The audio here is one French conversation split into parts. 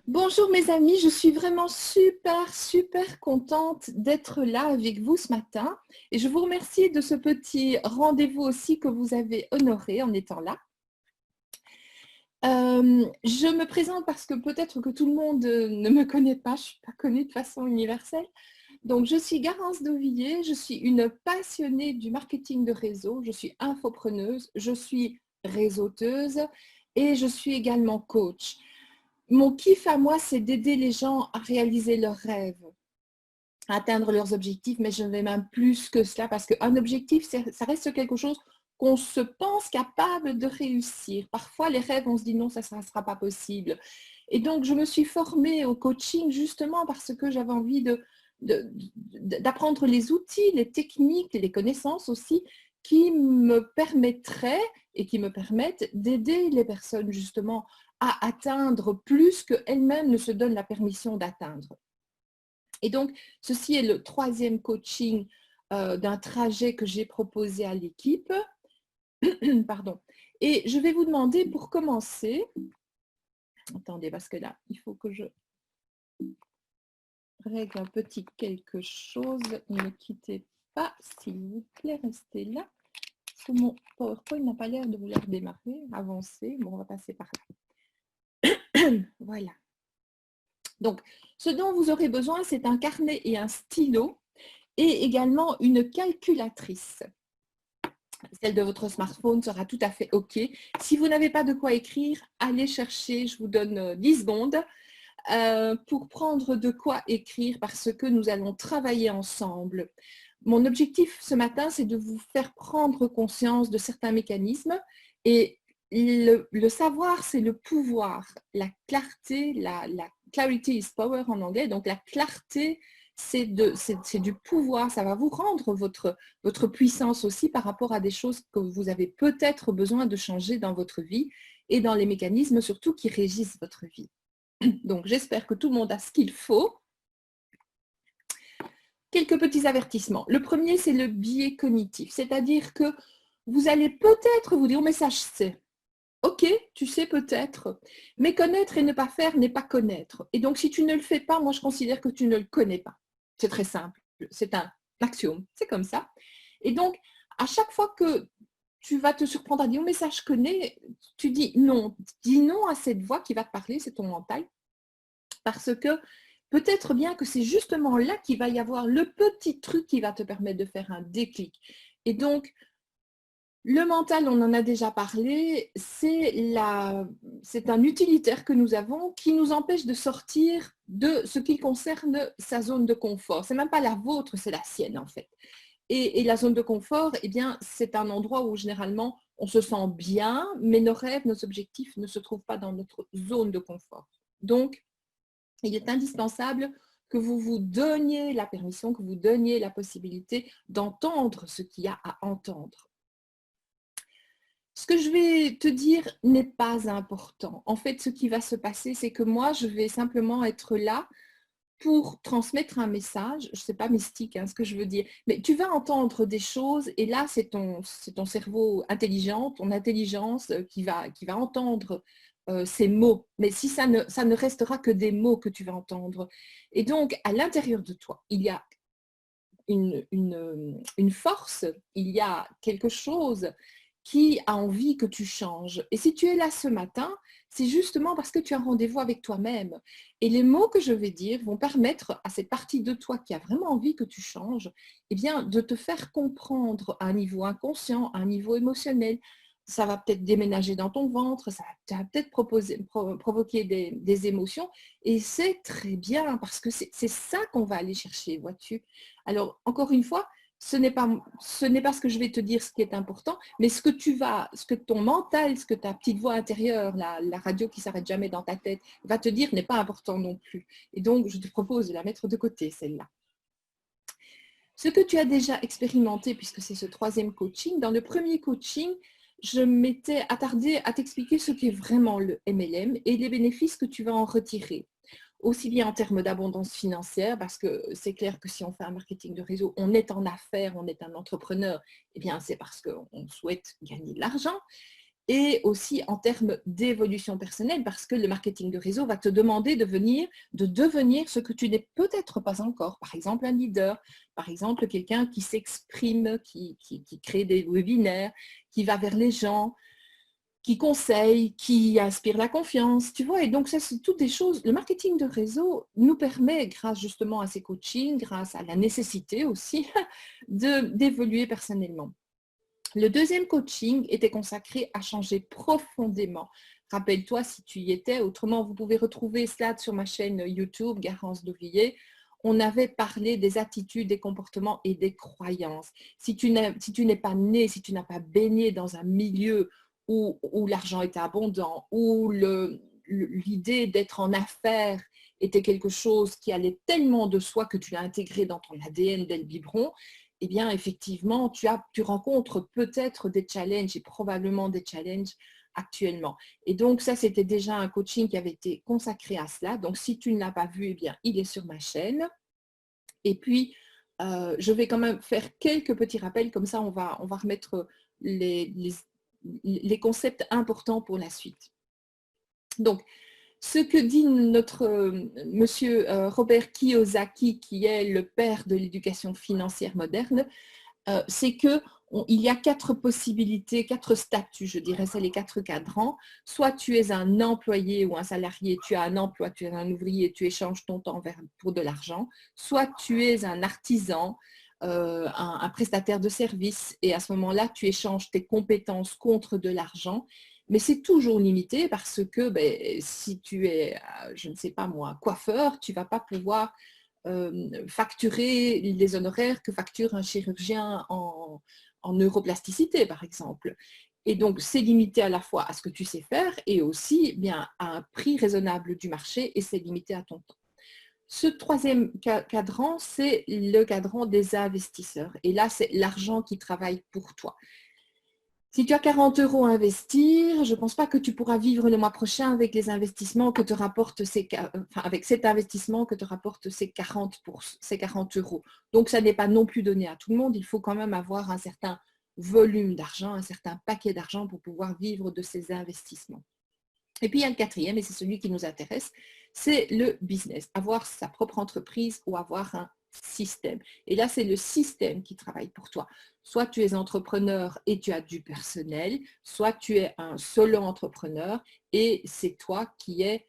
Bonjour mes amis, je suis vraiment super contente d'être là avec vous ce matin et je vous remercie de ce petit rendez-vous aussi que vous avez honoré en étant là. Je me présente parce que peut-être que tout le monde ne me connaît pas, je ne suis pas connue de façon universelle. Donc je suis Garance Dauvilliers, je suis une passionnée du marketing de réseau, je suis infopreneuse, je suis réseauteuse et je suis également coach. Mon kiff à moi, c'est d'aider les gens à réaliser leurs rêves, à atteindre leurs objectifs, mais je vais même plus que cela parce qu'un objectif, ça reste quelque chose qu'on se pense capable de réussir. Parfois, les rêves, on se dit non, ça ne sera pas possible. Et donc, je me suis formée au coaching justement parce que j'avais envie d'apprendre les outils, les techniques, les connaissances aussi qui me permettraient et qui me permettent d'aider les personnes justement à atteindre plus qu'elles-mêmes ne se donnent la permission d'atteindre. Et donc, ceci est le troisième coaching d'un trajet que j'ai proposé à l'équipe. Pardon. Et je vais vous demander pour commencer, attendez parce que là, il faut que je règle un petit quelque chose. Ne quittez pas, s'il vous plaît, restez là. Parce que mon PowerPoint n'a pas l'air de vouloir démarrer, avancer. Bon, on va passer par là. Voilà. Donc, ce dont vous aurez besoin, c'est un carnet et un stylo et également une calculatrice. Celle de votre smartphone sera tout à fait OK. Si vous n'avez pas de quoi écrire, allez chercher, je vous donne 10 secondes pour prendre de quoi écrire parce que nous allons travailler ensemble. Mon objectif ce matin, c'est de vous faire prendre conscience de certains mécanismes et le savoir, c'est le pouvoir. La clarté, la clarity is power en anglais, donc la clarté, c'est du pouvoir. Ça va vous rendre votre puissance aussi par rapport à des choses que vous avez peut-être besoin de changer dans votre vie et dans les mécanismes surtout qui régissent votre vie. Donc, j'espère que tout le monde a ce qu'il faut. Quelques petits avertissements. Le premier, c'est le biais cognitif, c'est-à-dire que vous allez peut-être vous dire, mais ça, je sais. Ok, tu sais peut-être, mais connaître et ne pas faire n'est pas connaître. Et donc, si tu ne le fais pas, moi, je considère que tu ne le connais pas. C'est très simple. C'est un axiome. C'est comme ça. Et donc, à chaque fois que tu vas te surprendre à dire, oh, mais ça, je connais, tu dis non. Dis non à cette voix qui va te parler, c'est ton mental. Parce que peut-être bien que c'est justement là qu'il va y avoir le petit truc qui va te permettre de faire un déclic. Et donc, le mental, on en a déjà parlé, c'est un utilitaire que nous avons qui nous empêche de sortir de ce qui concerne sa zone de confort. Ce n'est même pas la vôtre, c'est la sienne en fait. Et la zone de confort, eh bien, c'est un endroit où généralement on se sent bien, mais nos rêves, nos objectifs ne se trouvent pas dans notre zone de confort. Donc, il est indispensable que vous vous donniez la permission, que vous donniez la possibilité d'entendre ce qu'il y a à entendre. Ce que je vais te dire n'est pas important. En fait, ce qui va se passer, c'est que moi, je vais simplement être là pour transmettre un message. Je ne sais pas mystique ce que je veux dire, mais tu vas entendre des choses et là, c'est ton cerveau intelligent, ton intelligence qui va entendre ces mots. Mais si ça ne restera que des mots que tu vas entendre. Et donc, à l'intérieur de toi, il y a une force, il y a quelque chose qui a envie que tu changes. Et si tu es là ce matin, c'est justement parce que tu as un rendez-vous avec toi-même. Et les mots que je vais dire vont permettre à cette partie de toi qui a vraiment envie que tu changes, eh bien, de te faire comprendre à un niveau inconscient, à un niveau émotionnel. Ça va peut-être déménager dans ton ventre, ça va peut-être provoquer des émotions. Et c'est très bien parce que c'est ça qu'on va aller chercher, vois-tu. Alors, encore une fois, ce n'est pas ce que je vais te dire ce qui est important, mais ce que ton mental, ce que ta petite voix intérieure, la radio qui s'arrête jamais dans ta tête, va te dire n'est pas important non plus. Et donc, je te propose de la mettre de côté, celle-là. Ce que tu as déjà expérimenté, puisque c'est ce troisième coaching, dans le premier coaching, je m'étais attardée à t'expliquer ce qu'est vraiment le MLM et les bénéfices que tu vas en retirer. Aussi bien en termes d'abondance financière, parce que c'est clair que si on fait un marketing de réseau, on est en affaires, on est un entrepreneur, eh bien c'est parce qu'on souhaite gagner de l'argent. et aussi en termes d'évolution personnelle, parce que le marketing de réseau va te demander de devenir ce que tu n'es peut-être pas encore. Par exemple, un leader, par exemple, quelqu'un qui s'exprime, qui crée des webinaires, qui va vers les gens, qui conseille, qui inspire la confiance, tu vois. Et donc, ça, c'est toutes des choses. Le marketing de réseau nous permet, grâce justement à ces coachings, grâce à la nécessité aussi, d'évoluer personnellement. Le deuxième coaching était consacré à changer profondément. Rappelle-toi si tu y étais. Autrement, vous pouvez retrouver cela sur ma chaîne YouTube, Garance Dauvilliers. On avait parlé des attitudes, des comportements et des croyances. Si tu n'es pas né, si tu n'as pas baigné dans un milieu où l'argent était abondant, où l'idée d'être en affaires était quelque chose qui allait tellement de soi que tu l'as intégré dans ton ADN dès le biberon, eh bien, effectivement, tu rencontres peut-être des challenges et probablement des challenges actuellement. Et donc, ça, c'était déjà un coaching qui avait été consacré à cela. Donc, si tu ne l'as pas vu, eh bien, il est sur ma chaîne. Et puis, je vais quand même faire quelques petits rappels, comme ça, on va remettre les concepts importants pour la suite. Donc, ce que dit notre monsieur Robert Kiyosaki, qui est le père de l'éducation financière moderne, c'est qu'il y a 4 possibilités, 4 statuts, je dirais, c'est les 4 cadrans. Soit tu es un employé ou un salarié, tu as un emploi, tu es un ouvrier, tu échanges ton temps pour de l'argent. Soit tu es un artisan, un prestataire de service, et à ce moment-là, tu échanges tes compétences contre de l'argent. Mais c'est toujours limité parce que si tu es, je ne sais pas moi, coiffeur, tu ne vas pas pouvoir facturer les honoraires que facture un chirurgien en neuroplasticité, par exemple. Et donc, c'est limité à la fois à ce que tu sais faire et aussi bien à un prix raisonnable du marché, et c'est limité à ton temps. Ce troisième cadran, c'est le cadran des investisseurs. Et là, c'est l'argent qui travaille pour toi. Si tu as 40 € à investir, je ne pense pas que tu pourras vivre le mois prochain avec les investissements que te rapportent avec cet investissement que te rapporte ces 40 €. Donc, ça n'est pas non plus donné à tout le monde. Il faut quand même avoir un certain volume d'argent, un certain paquet d'argent pour pouvoir vivre de ces investissements. Et puis, il y a le quatrième, et c'est celui qui nous intéresse, c'est le business, avoir sa propre entreprise ou avoir un système. Et là, c'est le système qui travaille pour toi. Soit tu es entrepreneur et tu as du personnel, soit tu es un solo entrepreneur et c'est toi qui es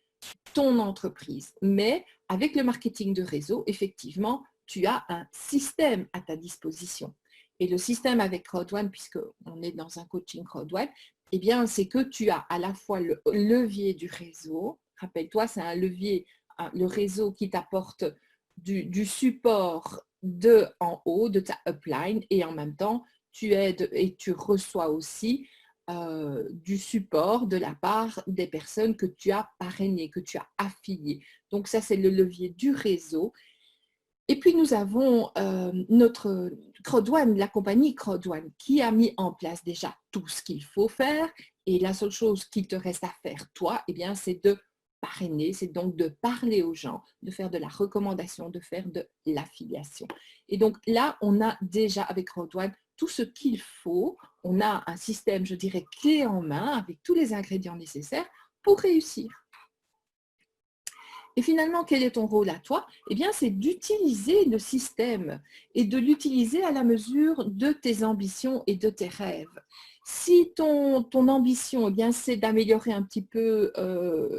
ton entreprise. Mais avec le marketing de réseau, effectivement, tu as un système à ta disposition. Et le système avec Crowd1, puisqu'on est dans un coaching Crowd1, eh bien, c'est que tu as à la fois le levier du réseau. Rappelle-toi, c'est un levier, le réseau qui t'apporte du support de en haut, de ta upline, et en même temps, tu aides et tu reçois aussi du support de la part des personnes que tu as parrainées, que tu as affiliées. Donc ça, c'est le levier du réseau. Et puis, nous avons notre Crowd1, la compagnie Crowd1, qui a mis en place déjà tout ce qu'il faut faire. Et la seule chose qu'il te reste à faire, toi, eh bien, c'est de parrainer, c'est donc de parler aux gens, de faire de la recommandation, de faire de l'affiliation. Et donc là, on a déjà avec Crowd1 tout ce qu'il faut. On a un système, je dirais, clé en main, avec tous les ingrédients nécessaires pour réussir. Et finalement, quel est ton rôle à toi? Eh bien, c'est d'utiliser le système et de l'utiliser à la mesure de tes ambitions et de tes rêves. Si ton ambition, eh bien, c'est d'améliorer un petit peu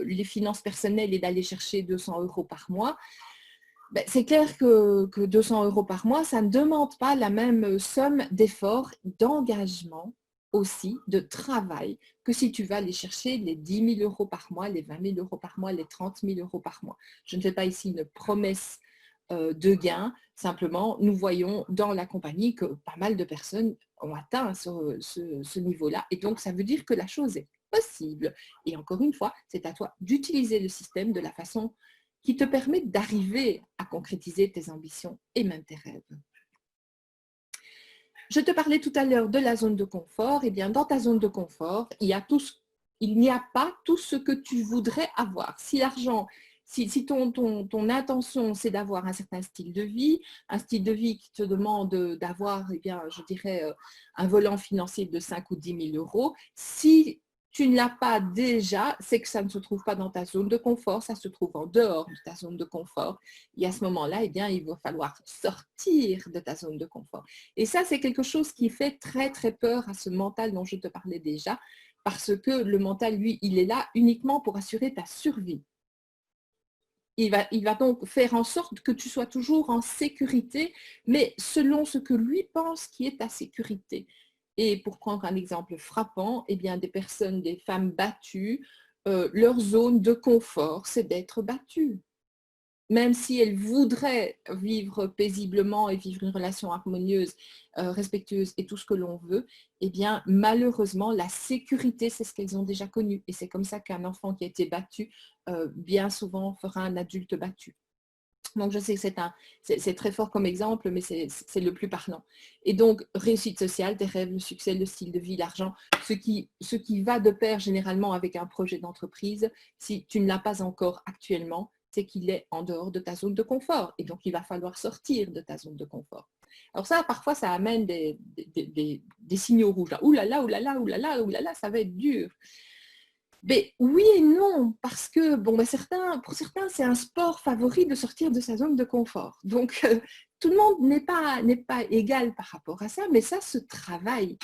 les finances personnelles et d'aller chercher 200 € par mois, c'est clair que 200 € par mois, ça ne demande pas la même somme d'efforts, d'engagement aussi, de travail, que si tu vas aller chercher les 10 000 € par mois, les 20 000 € par mois, les 30 000 € par mois. Je ne fais pas ici une promesse de gain, simplement, nous voyons dans la compagnie que pas mal de personnes ont atteint ce niveau-là, et donc ça veut dire que la chose est possible. Et encore une fois, c'est à toi d'utiliser le système de la façon qui te permet d'arriver à concrétiser tes ambitions et même tes rêves. Je te parlais tout à l'heure de la zone de confort. Eh bien, dans ta zone de confort, il n'y a pas tout ce que tu voudrais avoir. Si l'argent, si ton intention, c'est d'avoir un certain style de vie qui te demande d'avoir, eh bien, je dirais, un volant financier de 5 ou 10 000 €, si tu ne l'as pas déjà, c'est que ça ne se trouve pas dans ta zone de confort, ça se trouve en dehors de ta zone de confort. Et à ce moment-là, eh bien, il va falloir sortir de ta zone de confort. Et ça, c'est quelque chose qui fait très, très peur à ce mental dont je te parlais déjà, parce que le mental, lui, il est là uniquement pour assurer ta survie. Il va donc faire en sorte que tu sois toujours en sécurité, mais selon ce que lui pense qui est ta sécurité. Et pour prendre un exemple frappant, eh bien, des personnes, des femmes battues, leur zone de confort, c'est d'être battues. Même si elles voudraient vivre paisiblement et vivre une relation harmonieuse, respectueuse et tout ce que l'on veut, eh bien, malheureusement, la sécurité, c'est ce qu'elles ont déjà connu. Et c'est comme ça qu'un enfant qui a été battu, bien souvent, fera un adulte battu. Donc, je sais que c'est très fort comme exemple, mais c'est le plus parlant. Et donc, réussite sociale, tes rêves, le succès, le style de vie, l'argent, ce qui va de pair généralement avec un projet d'entreprise, si tu ne l'as pas encore actuellement, c'est qu'il est en dehors de ta zone de confort. Et donc, il va falloir sortir de ta zone de confort. Alors ça, parfois, ça amène des signaux rouges. Là. Ouh là là, ouh là là, ouh là là, ouh là là, ça va être dur. Mais oui et non, parce que bon, pour certains, c'est un sport favori de sortir de sa zone de confort. Donc, tout le monde n'est pas égal par rapport à ça, mais ça se travaille.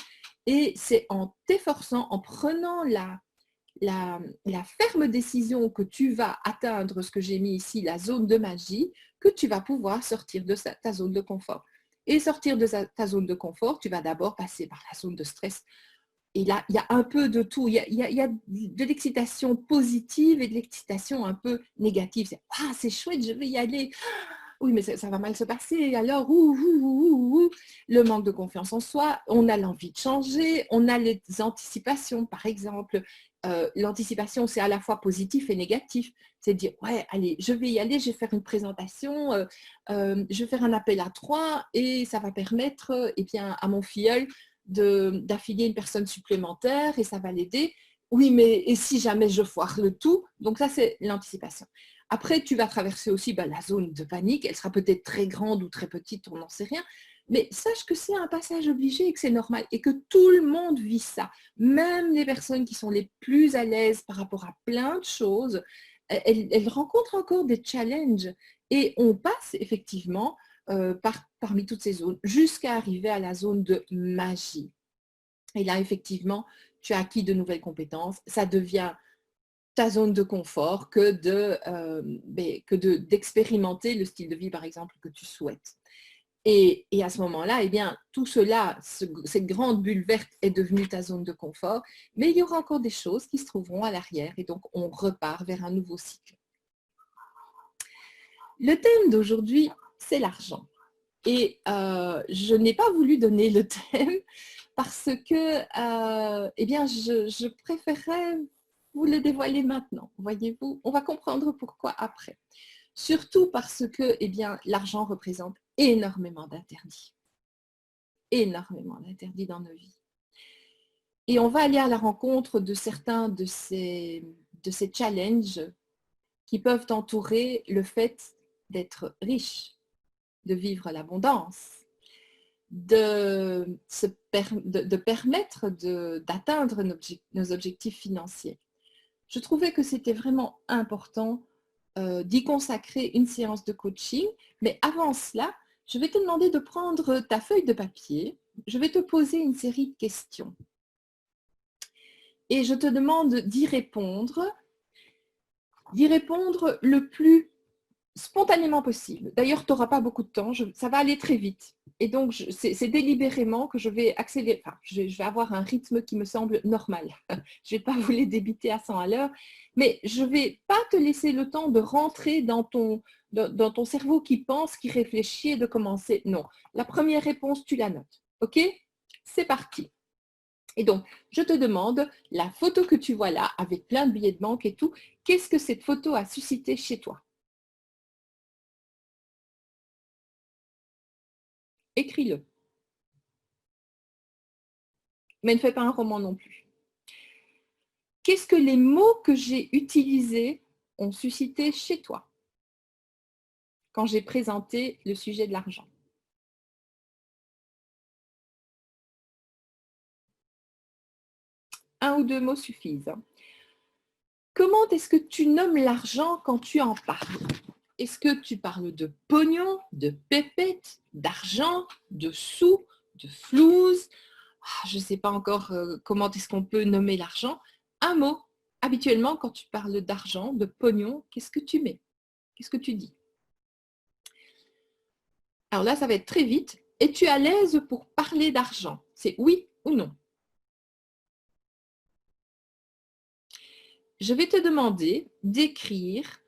Et c'est en t'efforçant, en prenant la ferme décision que tu vas atteindre ce que j'ai mis ici, la zone de magie, que tu vas pouvoir sortir de ta zone de confort. Et sortir de ta zone de confort, tu vas d'abord passer par la zone de stress. Et là, il y a un peu de tout. Il y a de l'excitation positive et de l'excitation un peu négative. C'est « Ah, c'est chouette, je vais y aller. Oui, mais ça va mal se passer. Alors, le manque de confiance en soi, on a l'envie de changer, on a les anticipations, par exemple. L'anticipation, c'est à la fois positif et négatif. C'est dire, ouais, allez, je vais y aller, je vais faire une présentation, je vais faire un appel à 3 et ça va permettre eh bien, à mon filleul d'affilier une personne supplémentaire et ça va l'aider. Oui, mais et si jamais je foire le tout? Donc ça, c'est l'anticipation. Après, tu vas traverser aussi la zone de panique. Elle sera peut-être très grande ou très petite, on n'en sait rien. Mais sache que c'est un passage obligé et que c'est normal et que tout le monde vit ça. Même les personnes qui sont les plus à l'aise par rapport à plein de choses, elles rencontrent encore des challenges. Et on passe effectivement parmi toutes ces zones jusqu'à arriver à la zone de magie. Et là, effectivement, tu as acquis de nouvelles compétences. Ça devient ta zone de confort que d'expérimenter le style de vie, par exemple, que tu souhaites. Et à ce moment-là, eh bien, tout cela, cette grande bulle verte est devenue ta zone de confort, mais il y aura encore des choses qui se trouveront à l'arrière et donc on repart vers un nouveau cycle. Le thème d'aujourd'hui, c'est l'argent. Et je n'ai pas voulu donner le thème parce que eh bien, je préférerais vous le dévoiler maintenant. Voyez-vous, on va comprendre pourquoi après. Surtout parce que eh bien, l'argent représente énormément d'interdits. Énormément d'interdits dans nos vies. Et on va aller à la rencontre de certains de ces challenges qui peuvent entourer le fait d'être riche, de vivre l'abondance, de permettre d'atteindre nos objectifs financiers. Je trouvais que c'était vraiment important d'y consacrer une séance de coaching, mais avant cela, je vais te demander de prendre ta feuille de papier, je vais te poser une série de questions et je te demande d'y répondre le plus spontanément possible. D'ailleurs, tu n'auras pas beaucoup de temps, ça va aller très vite. Et donc, c'est délibérément que je vais accélérer, enfin, je vais avoir un rythme qui me semble normal. Je ne vais pas vous les débiter à 100 à l'heure, mais je ne vais pas te laisser le temps de rentrer dans ton cerveau qui pense, qui réfléchit et de commencer. Non, la première réponse, tu la notes. OK? C'est parti. Et donc, je te demande, la photo que tu vois là, avec plein de billets de banque et tout, qu'est-ce que cette photo a suscité chez toi? Écris-le. Mais ne fais pas un roman non plus. Qu'est-ce que les mots que j'ai utilisés ont suscité chez toi quand j'ai présenté le sujet de l'argent? Un ou deux mots suffisent. Comment est-ce que tu nommes l'argent quand tu en parles? Est-ce que tu parles de pognon, de pépettes, d'argent, de sous, de flouze? Je ne sais pas encore comment est-ce qu'on peut nommer l'argent. Un mot. Habituellement, quand tu parles d'argent, de pognon, qu'est-ce que tu mets? Qu'est-ce que tu dis? Alors là, ça va être très vite. Es-tu à l'aise pour parler d'argent? C'est oui ou non? Je vais te demander d'écrire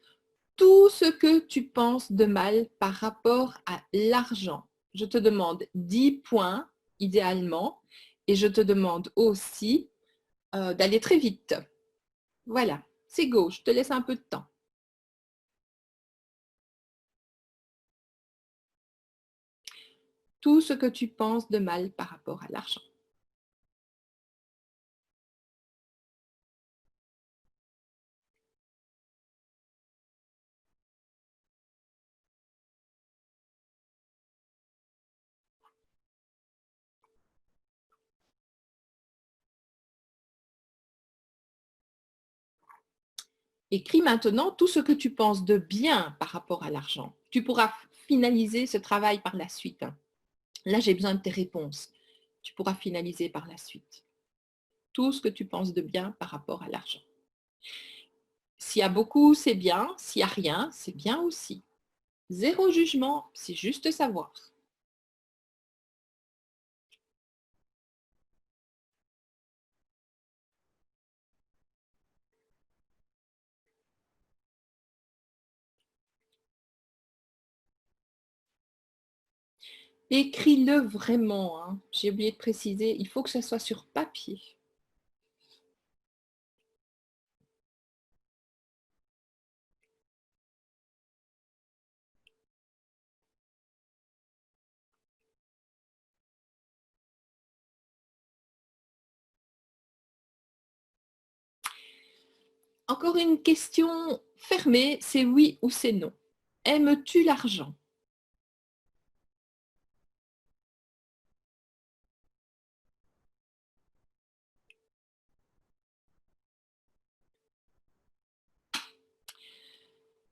tout ce que tu penses de mal par rapport à l'argent. Je te demande 10 points, idéalement, et je te demande aussi d'aller très vite. Voilà, c'est go, je te laisse un peu de temps. Tout ce que tu penses de mal par rapport à l'argent. Écris maintenant tout ce que tu penses de bien par rapport à l'argent. Tu pourras finaliser ce travail par la suite. Là, j'ai besoin de tes réponses. Tu pourras finaliser par la suite. Tout ce que tu penses de bien par rapport à l'argent. S'il y a beaucoup, c'est bien. S'il n'y a rien, c'est bien aussi. Zéro jugement, c'est juste savoir. Écris-le vraiment, hein. J'ai oublié de préciser, il faut que ça soit sur papier. Encore une question fermée, c'est oui ou c'est non. Aimes-tu l'argent?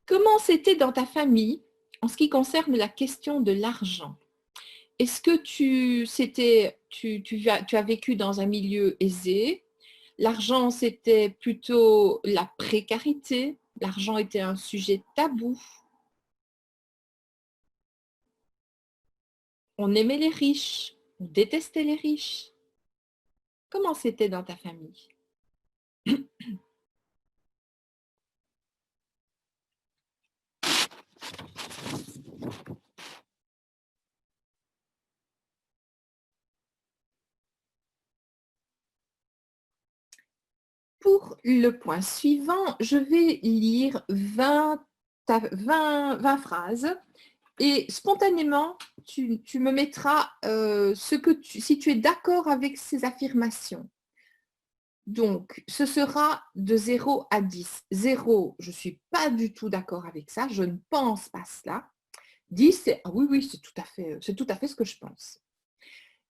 Comment c'était dans ta famille en ce qui concerne la question de l'argent? Est-ce que tu as vécu dans un milieu aisé? L'argent, c'était plutôt la précarité? L'argent était un sujet tabou? On aimait les riches? On détestait les riches? Comment c'était dans ta famille? Pour le point suivant, je vais lire 20 phrases et spontanément, tu me mettras si tu es d'accord avec ces affirmations. Donc, ce sera de 0 à 10. 0, je ne suis pas du tout d'accord avec ça, je ne pense pas cela. 10, c'est ah oui, oui, c'est tout à fait ce que je pense.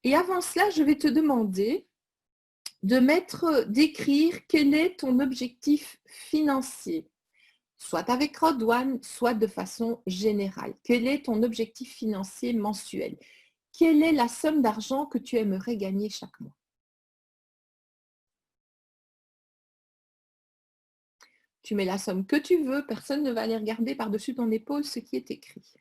Et avant cela, je vais te demander d'écrire quel est ton objectif financier, soit avec Rodwan, soit de façon générale. Quel est ton objectif financier mensuel? Quelle est la somme d'argent que tu aimerais gagner chaque mois? Tu mets la somme que tu veux, personne ne va aller regarder par-dessus ton épaule ce qui est écrit.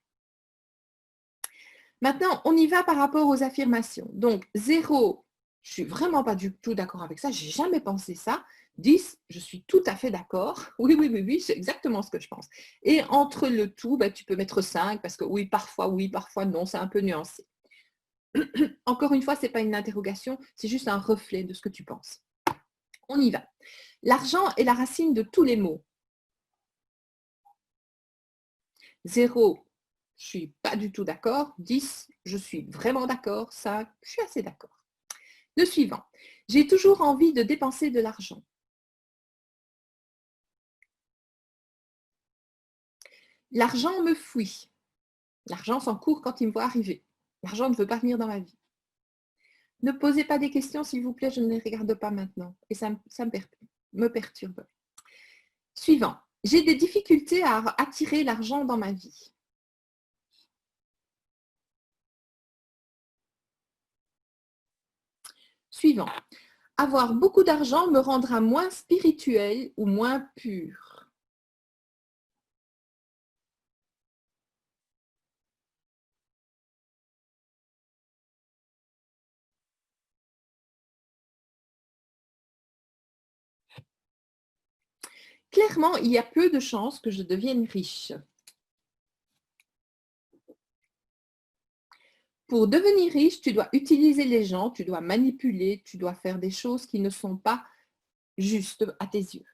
Maintenant, on y va par rapport aux affirmations. Donc, 0, je suis vraiment pas du tout d'accord avec ça, j'ai jamais pensé ça. 10, je suis tout à fait d'accord. Oui, oui, oui, oui, c'est exactement ce que je pense. Et entre le tout, tu peux mettre 5 parce que oui, parfois non, c'est un peu nuancé. Encore une fois, ce n'est pas une interrogation, c'est juste un reflet de ce que tu penses. On y va. L'argent est la racine de tous les maux. 0, je ne suis pas du tout d'accord. 10, je suis vraiment d'accord. 5, je suis assez d'accord. Le suivant. J'ai toujours envie de dépenser de l'argent. L'argent me fuit. L'argent s'encourt quand il me voit arriver. L'argent ne veut pas venir dans ma vie. Ne posez pas des questions, s'il vous plaît, je ne les regarde pas maintenant. Et ça me perturbe. Suivant. J'ai des difficultés à attirer l'argent dans ma vie. Suivant. Avoir beaucoup d'argent me rendra moins spirituel ou moins pur. Clairement, il y a peu de chances que je devienne riche. Pour devenir riche, tu dois utiliser les gens, tu dois manipuler, tu dois faire des choses qui ne sont pas justes à tes yeux.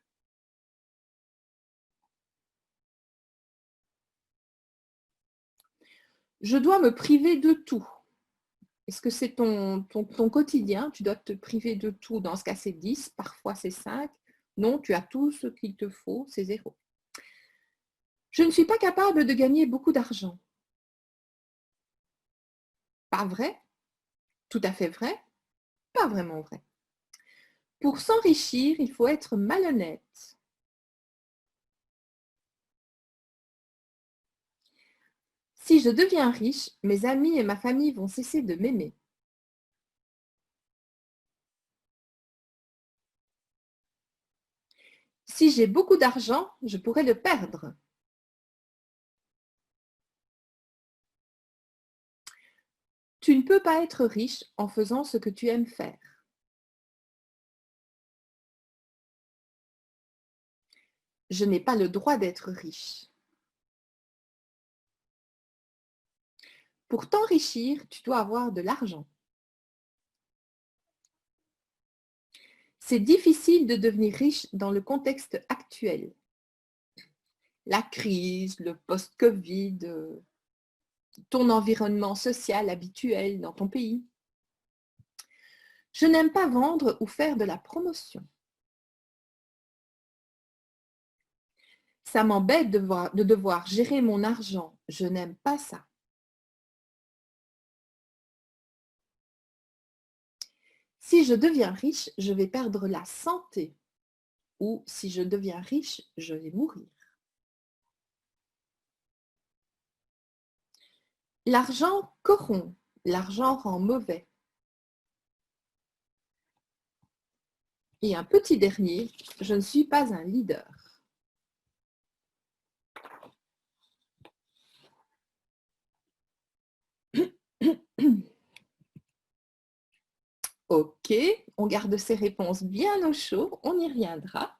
Je dois me priver de tout. Est-ce que c'est ton quotidien? Tu dois te priver de tout. Dans ce cas, c'est 10, parfois c'est 5. Non, tu as tout ce qu'il te faut, c'est 0. Je ne suis pas capable de gagner beaucoup d'argent. Pas vrai? Tout à fait vrai? Pas vraiment vrai. Pour s'enrichir, il faut être malhonnête. Si je deviens riche, mes amis et ma famille vont cesser de m'aimer. Si j'ai beaucoup d'argent, je pourrais le perdre. Tu ne peux pas être riche en faisant ce que tu aimes faire. Je n'ai pas le droit d'être riche. Pour t'enrichir, tu dois avoir de l'argent. C'est difficile de devenir riche dans le contexte actuel. La crise, le post-Covid, ton environnement social habituel dans ton pays. Je n'aime pas vendre ou faire de la promotion. Ça m'embête de devoir gérer mon argent. Je n'aime pas ça. Si je deviens riche, je vais perdre la santé. Ou si je deviens riche, je vais mourir. L'argent corrompt. L'argent rend mauvais. Et un petit dernier, je ne suis pas un leader. Ok, on garde ces réponses bien au chaud, on y reviendra.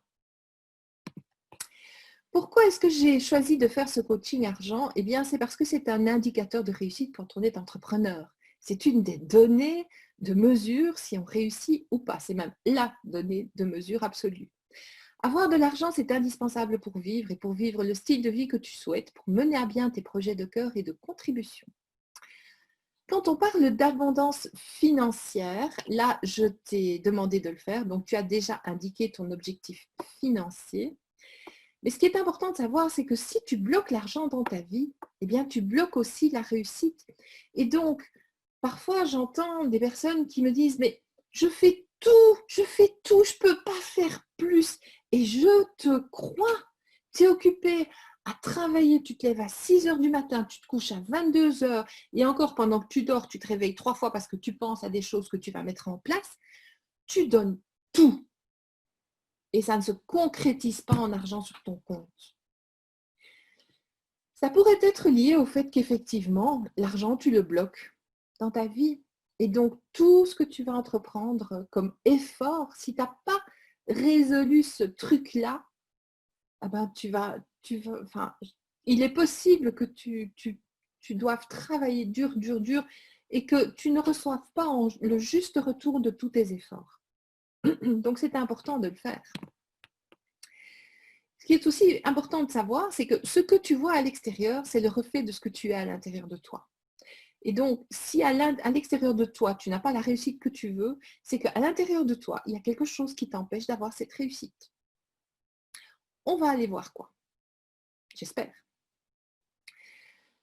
Pourquoi est-ce que j'ai choisi de faire ce coaching argent? Eh bien, c'est parce que c'est un indicateur de réussite quand on est entrepreneur. C'est une des données de mesure si on réussit ou pas. C'est même la donnée de mesure absolue. Avoir de l'argent, c'est indispensable pour vivre et pour vivre le style de vie que tu souhaites, pour mener à bien tes projets de cœur et de contribution. Quand on parle d'abondance financière, là, je t'ai demandé de le faire, donc tu as déjà indiqué ton objectif financier. Mais ce qui est important de savoir, c'est que si tu bloques l'argent dans ta vie, eh bien, tu bloques aussi la réussite. Et donc, parfois, j'entends des personnes qui me disent, mais je fais tout, je ne peux pas faire plus. Et je te crois, tu es occupé à travailler, tu te lèves à 6 heures du matin, tu te couches à 22 heures, et encore pendant que tu dors, tu te réveilles 3 fois parce que tu penses à des choses que tu vas mettre en place. Tu donnes tout. Et ça ne se concrétise pas en argent sur ton compte. Ça pourrait être lié au fait qu'effectivement, l'argent, tu le bloques dans ta vie. Et donc, tout ce que tu vas entreprendre comme effort, si tu n'as pas résolu ce truc-là, eh ben, enfin, il est possible que tu doives travailler dur, dur, dur et que tu ne reçoives pas le juste retour de tous tes efforts. Donc, c'est important de le faire. Ce qui est aussi important de savoir, c'est que ce que tu vois à l'extérieur, c'est le reflet de ce que tu es à l'intérieur de toi. Et donc, si à l'extérieur de toi, tu n'as pas la réussite que tu veux, c'est qu'à l'intérieur de toi, il y a quelque chose qui t'empêche d'avoir cette réussite. On va aller voir quoi. J'espère.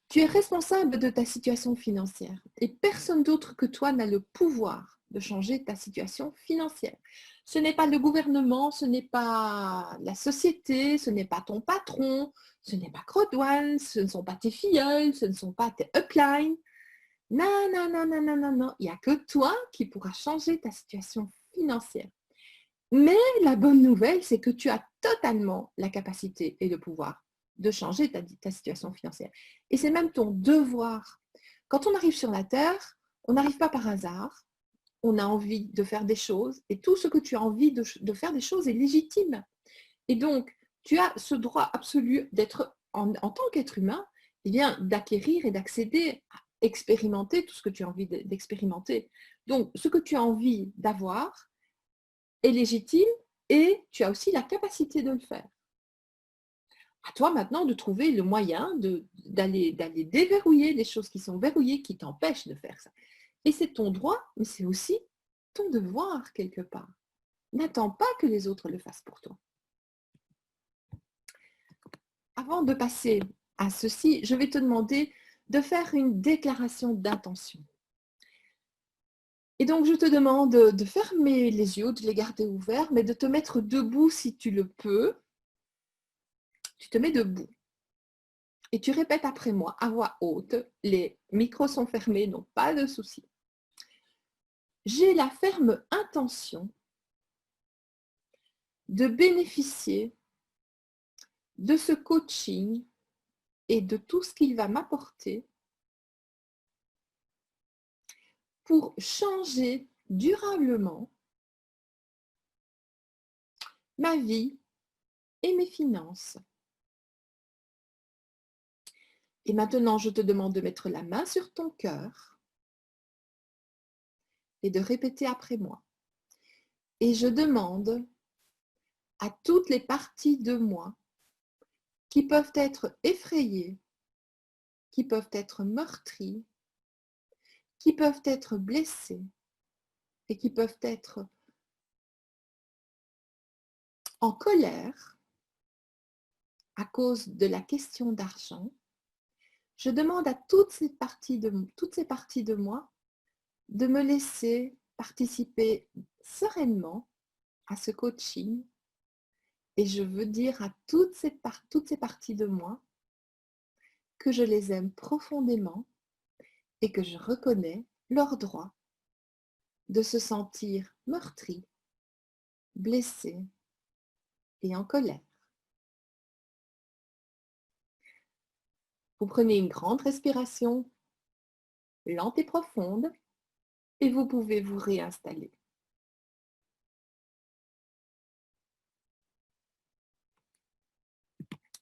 Tu es responsable de ta situation financière et personne d'autre que toi n'a le pouvoir de changer ta situation financière. Ce n'est pas le gouvernement, ce n'est pas la société, ce n'est pas ton patron, ce n'est pas Crodouane, ce ne sont pas tes filleuls, ce ne sont pas tes uplines. Non, non, non, non, non, non, non. Il n'y a que toi qui pourras changer ta situation financière. Mais la bonne nouvelle, c'est que tu as totalement la capacité et le pouvoir de changer ta situation financière. Et c'est même ton devoir. Quand on arrive sur la Terre, on n'arrive pas par hasard. On a envie de faire des choses et tout ce que tu as envie de faire des choses est légitime. Et donc, tu as ce droit absolu d'être, en tant qu'être humain, eh bien, d'acquérir et d'accéder à expérimenter tout ce que tu as envie d'expérimenter. Donc, ce que tu as envie d'avoir est légitime et tu as aussi la capacité de le faire. À toi maintenant de trouver le moyen d'aller déverrouiller les choses qui sont verrouillées, qui t'empêchent de faire ça. Et c'est ton droit, mais c'est aussi ton devoir quelque part. N'attends pas que les autres le fassent pour toi. Avant de passer à ceci, je vais te demander de faire une déclaration d'intention. Et donc, je te demande de fermer les yeux, de les garder ouverts, mais de te mettre debout si tu le peux. Tu te mets debout. Et tu répètes après moi à voix haute. Les micros sont fermés, donc pas de souci. J'ai la ferme intention de bénéficier de ce coaching et de tout ce qu'il va m'apporter pour changer durablement ma vie et mes finances. Et maintenant, je te demande de mettre la main sur ton cœur et de répéter après moi. Et je demande à toutes les parties de moi qui peuvent être effrayées, qui peuvent être meurtries, qui peuvent être blessées et qui peuvent être en colère à cause de la question d'argent. Je demande à toutes ces parties de moi de me laisser participer sereinement à ce coaching. Et je veux dire à toutes ces parties de moi que je les aime profondément et que je reconnais leur droit de se sentir meurtries, blessées et en colère. Vous prenez une grande respiration, lente et profonde, et vous pouvez vous réinstaller.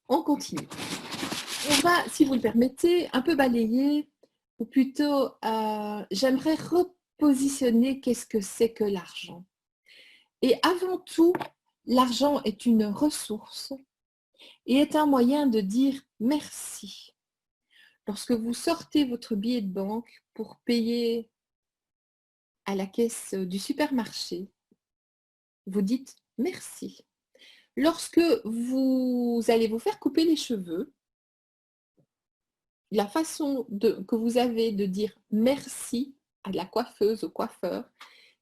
On continue. On va, si vous le permettez, un peu balayer, ou plutôt, j'aimerais repositionner qu'est-ce que c'est que l'argent. Et avant tout, l'argent est une ressource et est un moyen de dire merci. Lorsque vous sortez votre billet de banque pour payer à la caisse du supermarché, vous dites merci. Lorsque vous allez vous faire couper les cheveux, la façon que vous avez de dire merci à la coiffeuse, au coiffeur,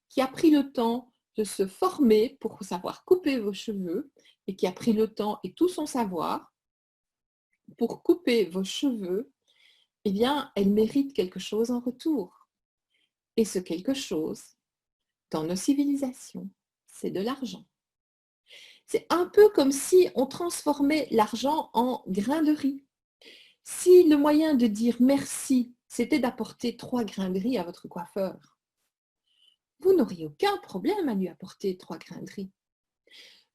qui a pris le temps de se former pour savoir couper vos cheveux et qui a pris le temps et tout son savoir pour couper vos cheveux, eh bien, elle mérite quelque chose en retour. Et ce quelque chose, dans nos civilisations, c'est de l'argent. C'est un peu comme si on transformait l'argent en grain de riz. Si le moyen de dire merci, c'était d'apporter 3 grains de riz à votre coiffeur, vous n'auriez aucun problème à lui apporter 3 grains de riz.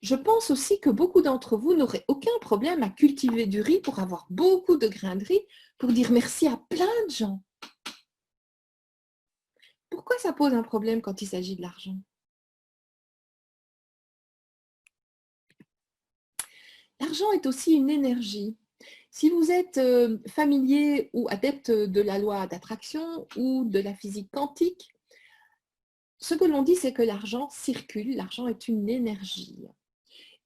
Je pense aussi que beaucoup d'entre vous n'auraient aucun problème à cultiver du riz pour avoir beaucoup de grains de riz, pour dire merci à plein de gens. Pourquoi ça pose un problème quand il s'agit de l'argent? L'argent est aussi une énergie. Si vous êtes familier ou adepte de la loi d'attraction ou de la physique quantique, ce que l'on dit, c'est que l'argent circule, l'argent est une énergie.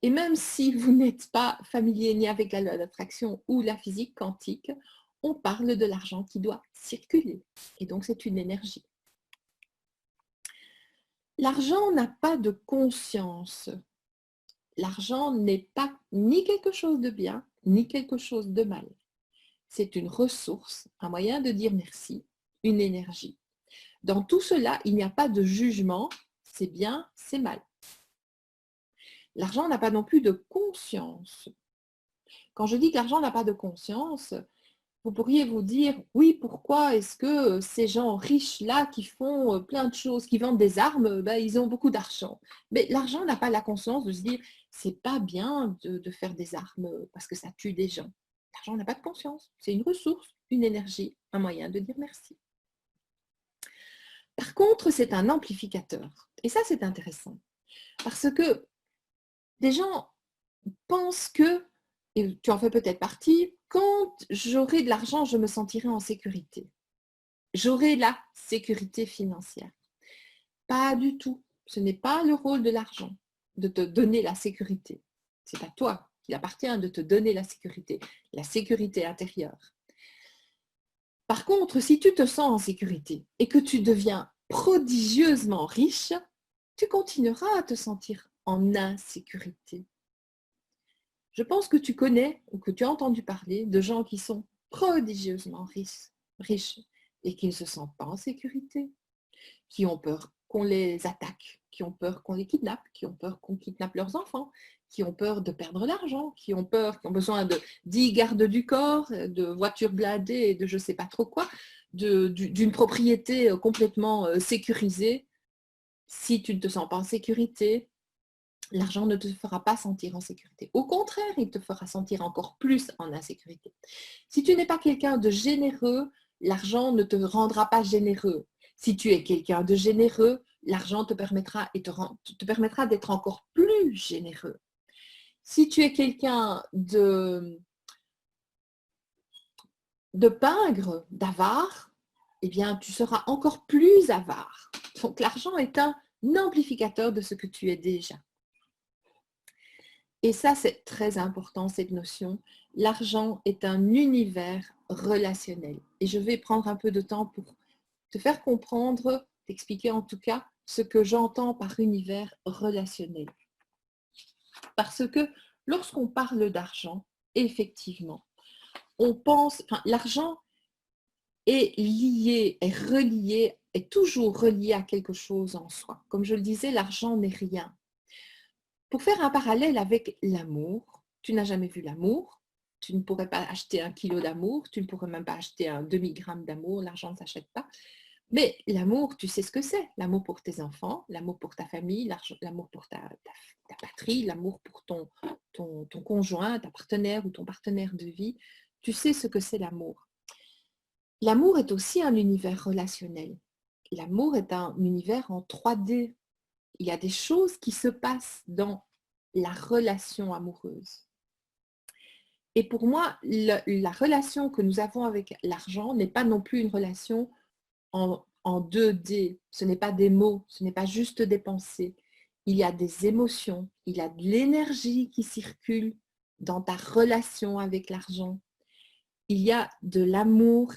Et même si vous n'êtes pas familier ni avec la loi d'attraction ou la physique quantique, on parle de l'argent qui doit circuler. Et donc, c'est une énergie. L'argent n'a pas de conscience. L'argent n'est pas ni quelque chose de bien, ni quelque chose de mal. C'est une ressource, un moyen de dire merci, une énergie. Dans tout cela, il n'y a pas de jugement, c'est bien, c'est mal. L'argent n'a pas non plus de conscience. Quand je dis que l'argent n'a pas de conscience, vous pourriez vous dire, oui, pourquoi est-ce que ces gens riches-là qui font plein de choses, qui vendent des armes, ben, ils ont beaucoup d'argent. Mais l'argent n'a pas la conscience de se dire, c'est pas bien de faire des armes parce que ça tue des gens. L'argent n'a pas de conscience. C'est une ressource, une énergie, un moyen de dire merci. Par contre, c'est un amplificateur. Et ça, c'est intéressant. Parce que des gens pensent que, et tu en fais peut-être partie, quand j'aurai de l'argent, je me sentirai en sécurité. J'aurai la sécurité financière. Pas du tout. Ce n'est pas le rôle de l'argent de te donner la sécurité. C'est à toi qu'il appartient de te donner la sécurité intérieure. Par contre, si tu te sens en sécurité et que tu deviens prodigieusement riche, tu continueras à te sentir en insécurité. Je pense que tu connais ou que tu as entendu parler de gens qui sont prodigieusement riches et qui ne se sentent pas en sécurité, qui ont peur qu'on les attaque, qui ont peur qu'on les kidnappe, qui ont peur qu'on kidnappe leurs enfants, qui ont peur de perdre l'argent, qui ont besoin de 10 gardes du corps, de voitures blindées et de je ne sais pas trop quoi, d'une propriété complètement sécurisée. Si tu ne te sens pas en sécurité, l'argent ne te fera pas sentir en sécurité. Au contraire, il te fera sentir encore plus en insécurité. Si tu n'es pas quelqu'un de généreux, l'argent ne te rendra pas généreux. Si tu es quelqu'un de généreux, l'argent te permettra d'être encore plus généreux. Si tu es quelqu'un de pingre, d'avare, eh bien, tu seras encore plus avare. Donc, l'argent est un amplificateur de ce que tu es déjà. Et ça, c'est très important, cette notion. L'argent est un univers relationnel. Et je vais prendre un peu de temps pour te faire comprendre, t'expliquer en tout cas, ce que j'entends par univers relationnel. Parce que lorsqu'on parle d'argent, effectivement, on pense, l'argent est lié, est relié, est toujours relié à quelque chose en soi. Comme je le disais, l'argent n'est rien. Pour faire un parallèle avec l'amour, tu n'as jamais vu l'amour, tu ne pourrais pas acheter 1 kilo d'amour, tu ne pourrais même pas acheter un demi-gramme d'amour, l'argent ne s'achète pas. Mais l'amour, tu sais ce que c'est. L'amour pour tes enfants, l'amour pour ta famille, l'amour pour ta patrie, l'amour pour ton conjoint, ta partenaire ou ton partenaire de vie. Tu sais ce que c'est l'amour. L'amour est aussi un univers relationnel. L'amour est un univers en 3D. Il y a des choses qui se passent dans la relation amoureuse. Et pour moi, la relation que nous avons avec l'argent n'est pas non plus une relation en 2D. Ce n'est pas des mots, ce n'est pas juste des pensées. Il y a des émotions, il y a de l'énergie qui circule dans ta relation avec l'argent. Il y a de l'amour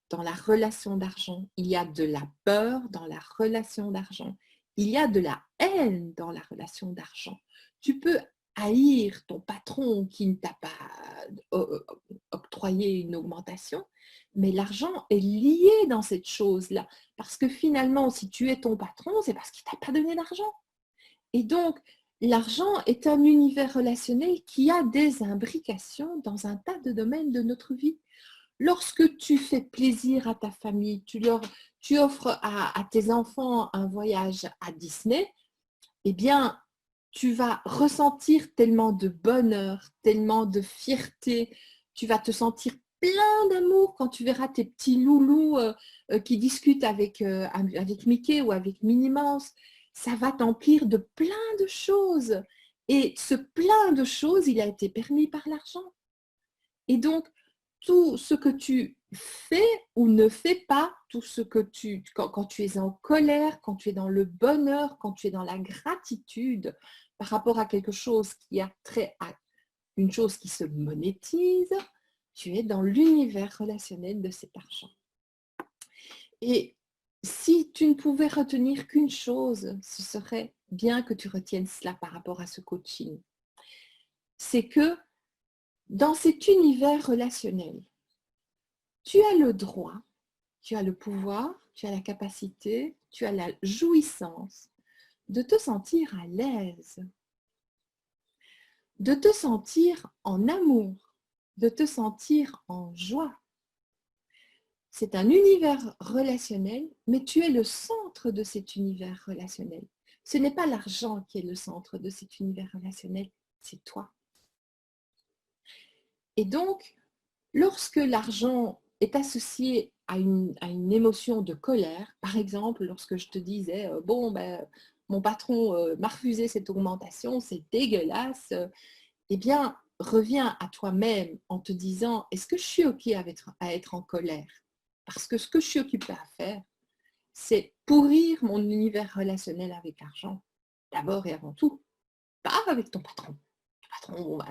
dans la relation d'argent. Il y a de la peur dans la relation d'argent. Il y a de la haine dans la relation d'argent. Tu peux haïr ton patron qui ne t'a pas octroyé une augmentation, mais l'argent est lié dans cette chose-là. Parce que finalement, si tu es ton patron, c'est parce qu'il ne t'a pas donné d'argent. Et donc, l'argent est un univers relationnel qui a des imbrications dans un tas de domaines de notre vie. Lorsque tu fais plaisir à ta famille, tu offres à tes enfants un voyage à Disney, eh bien, tu vas ressentir tellement de bonheur, tellement de fierté, tu vas te sentir plein d'amour quand tu verras tes petits loulous qui discutent avec Mickey ou avec Minnie Mouse. Ça va t'emplir de plein de choses. Et ce plein de choses, il a été permis par l'argent. Et donc, tout ce que tu fais ou ne fais pas, tout ce que quand tu es en colère, quand tu es dans le bonheur, quand tu es dans la gratitude par rapport à quelque chose qui a trait à une chose qui se monétise, tu es dans l'univers relationnel de cet argent. Et Si tu ne pouvais retenir qu'une chose, ce serait bien que tu retiennes cela par rapport à ce coaching. C'est que dans cet univers relationnel, tu as le droit, tu as le pouvoir, tu as la capacité, tu as la jouissance de te sentir à l'aise, de te sentir en amour, de te sentir en joie. C'est un univers relationnel, mais tu es le centre de cet univers relationnel. Ce n'est pas l'argent qui est le centre de cet univers relationnel, c'est toi. Et donc, lorsque l'argent est associé à une émotion de colère, par exemple, lorsque je te disais, bon, ben, mon patron m'a refusé cette augmentation, c'est dégueulasse, eh bien, reviens à toi-même en te disant, est-ce que je suis OK à être en colère? Parce que ce que je suis occupée à faire, c'est pourrir mon univers relationnel avec l'argent, d'abord et avant tout, pas avec ton patron. Ton patron, bon, bah,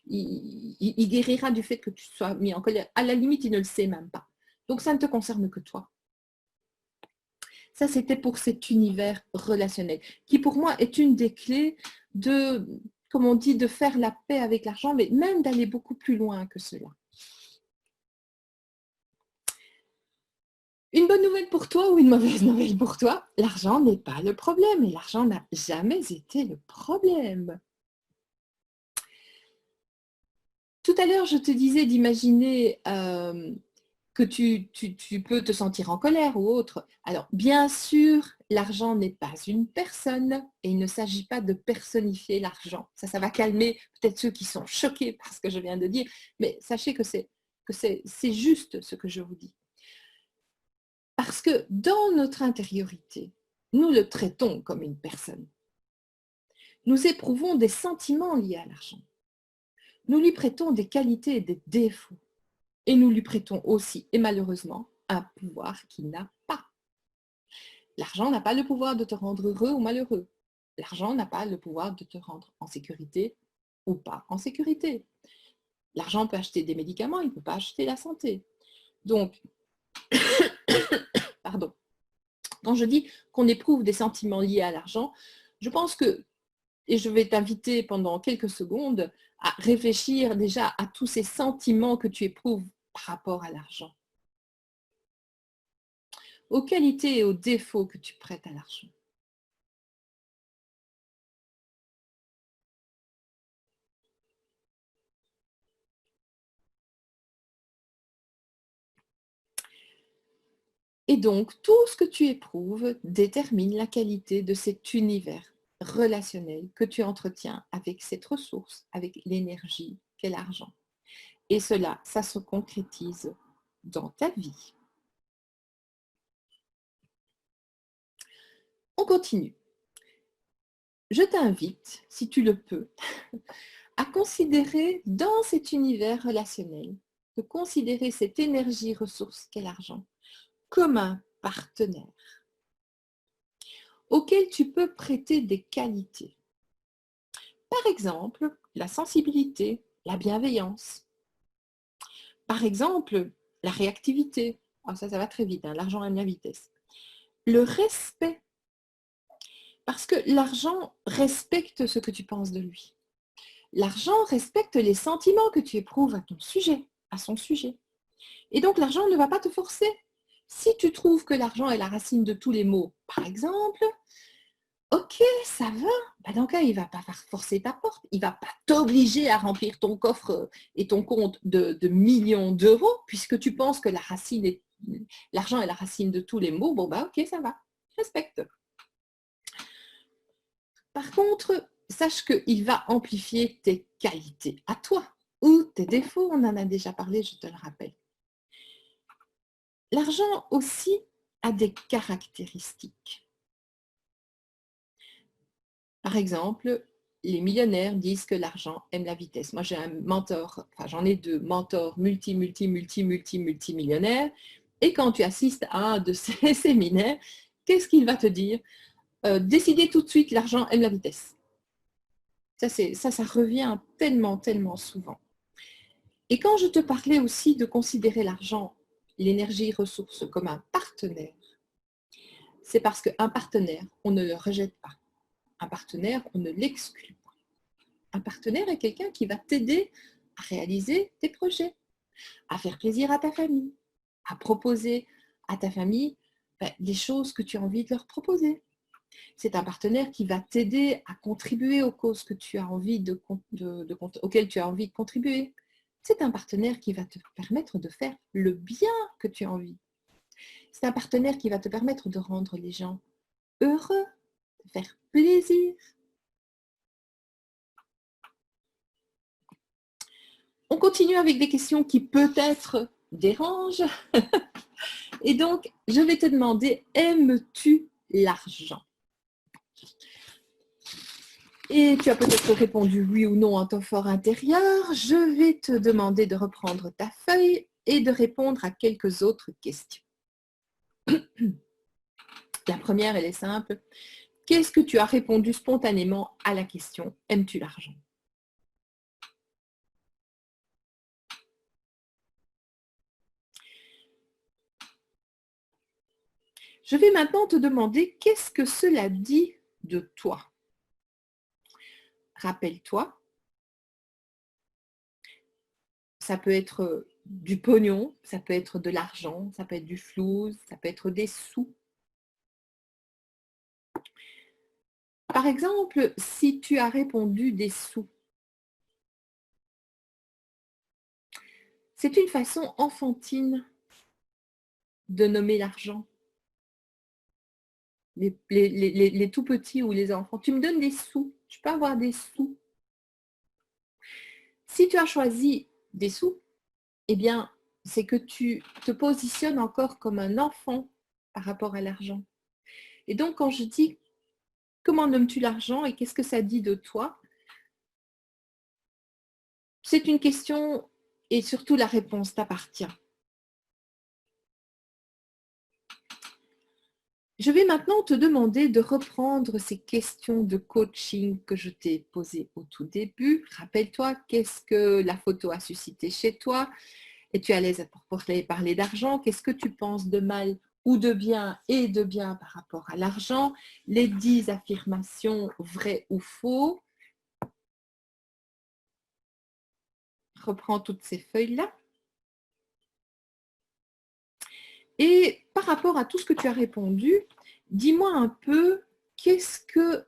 il guérira du fait que tu sois mis en colère. À la limite, il ne le sait même pas. Donc, ça ne te concerne que toi. Ça, c'était pour cet univers relationnel, qui pour moi est une des clés de, comme on dit, de faire la paix avec l'argent, mais même d'aller beaucoup plus loin que cela. Une bonne nouvelle pour toi ou une mauvaise nouvelle pour toi, l'argent n'est pas le problème et l'argent n'a jamais été le problème. Tout à l'heure, je te disais d'imaginer que tu peux te sentir en colère ou autre. Alors, bien sûr, l'argent n'est pas une personne et il ne s'agit pas de personnifier l'argent. Ça va calmer peut-être ceux qui sont choqués par ce que je viens de dire, mais sachez que c'est juste ce que je vous dis. Parce que dans notre intériorité, nous le traitons comme une personne. Nous éprouvons des sentiments liés à l'argent. Nous lui prêtons des qualités et des défauts. Et nous lui prêtons aussi, et malheureusement, un pouvoir qu'il n'a pas. L'argent n'a pas le pouvoir de te rendre heureux ou malheureux. L'argent n'a pas le pouvoir de te rendre en sécurité ou pas en sécurité. L'argent peut acheter des médicaments, il ne peut pas acheter la santé. Donc, pardon, quand je dis qu'on éprouve des sentiments liés à l'argent, je pense que, et je vais t'inviter pendant quelques secondes à réfléchir déjà à tous ces sentiments que tu éprouves par rapport à l'argent, aux qualités et aux défauts que tu prêtes à l'argent. Et donc, tout ce que tu éprouves détermine la qualité de cet univers relationnel que tu entretiens avec cette ressource, avec l'énergie qu'est l'argent. Et cela, ça se concrétise dans ta vie. On continue. Je t'invite, si tu le peux, à considérer dans cet univers relationnel, de considérer cette énergie ressource qu'est l'argent comme un partenaire auquel tu peux prêter des qualités. Par exemple, la sensibilité, la bienveillance. Par exemple, la réactivité. Oh, ça va très vite, hein, l'argent aime la vitesse. Le respect, parce que l'argent respecte ce que tu penses de lui. L'argent respecte les sentiments que tu éprouves à ton sujet, à son sujet. Et donc, l'argent ne va pas te forcer. Si tu trouves que l'argent est la racine de tous les maux, par exemple, ok, ça va. Ben donc, il ne va pas forcer ta porte. Il ne va pas t'obliger à remplir ton coffre et ton compte de millions d'euros, puisque tu penses que l'argent est la racine de tous les maux. Bon, ben ok, ça va. Respecte. Par contre, sache qu'il va amplifier tes qualités à toi ou tes défauts. On en a déjà parlé, je te le rappelle. L'argent aussi a des caractéristiques. Par exemple, les millionnaires disent que l'argent aime la vitesse. Moi, j'ai un mentor, enfin j'en ai deux mentors multimillionnaires. Et quand tu assistes à un de ces séminaires, qu'est-ce qu'il va te dire? Décidez tout de suite, l'argent aime la vitesse. Ça revient tellement souvent. Et quand je te parlais aussi de considérer l'argent, l'énergie ressource comme un partenaire, c'est parce qu'un partenaire, on ne le rejette pas. Un partenaire, on ne l'exclut pas. Un partenaire est quelqu'un qui va t'aider à réaliser tes projets, à faire plaisir à ta famille, à proposer à ta famille des choses que tu as envie de leur proposer. C'est un partenaire qui va t'aider à contribuer aux causes que tu as envie auxquelles tu as envie de contribuer. C'est un partenaire qui va te permettre de faire le bien que tu as envie. C'est un partenaire qui va te permettre de rendre les gens heureux, de faire plaisir. On continue avec des questions qui peut-être dérangent. Et donc, je vais te demander, aimes-tu l'argent? Et tu as peut-être répondu oui ou non en ton fort intérieur. Je vais te demander de reprendre ta feuille et de répondre à quelques autres questions. La première, elle est simple. Qu'est-ce que tu as répondu spontanément à la question « Aimes-tu l'argent ?» Je vais maintenant te demander qu'est-ce que cela dit de toi. Rappelle-toi, ça peut être du pognon, ça peut être de l'argent, ça peut être du flouze, ça peut être des sous. Par exemple, si tu as répondu des sous, c'est une façon enfantine de nommer l'argent. Les tout petits ou les enfants. Tu me donnes des sous, je peux avoir des sous. Si tu as choisi des sous, eh bien, c'est que tu te positionnes encore comme un enfant par rapport à l'argent. Et donc, quand je dis « Comment nommes-tu l'argent et qu'est-ce que ça dit de toi ?» C'est une question et surtout la réponse t'appartient. Je vais maintenant te demander de reprendre ces questions de coaching que je t'ai posées au tout début. Rappelle-toi, qu'est-ce que la photo a suscité chez toi? Es-tu à l'aise pour parler d'argent? Qu'est-ce que tu penses de mal ou de bien et de bien par rapport à l'argent? Les 10 affirmations vraies ou faux. Reprends toutes ces feuilles-là. Et par rapport à tout ce que tu as répondu, dis-moi un peu qu'est-ce que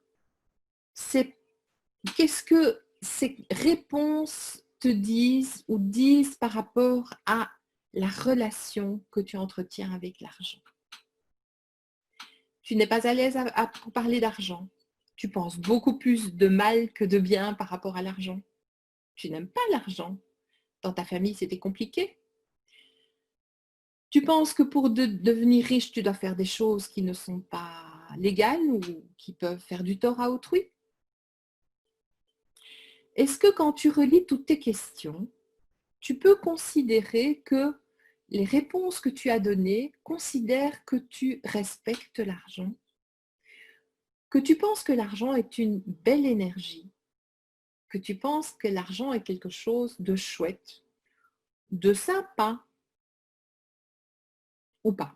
ces réponses te disent ou disent par rapport à la relation que tu entretiens avec l'argent. Tu n'es pas à l'aise pour parler d'argent. Tu penses beaucoup plus de mal que de bien par rapport à l'argent. Tu n'aimes pas l'argent. Dans ta famille, c'était compliqué. Tu penses que pour devenir riche, tu dois faire des choses qui ne sont pas légales ou qui peuvent faire du tort à autrui. Est-ce que quand tu relis toutes tes questions, tu peux considérer que les réponses que tu as données considèrent que tu respectes l'argent, que tu penses que l'argent est une belle énergie, que tu penses que l'argent est quelque chose de chouette, de sympa ou pas?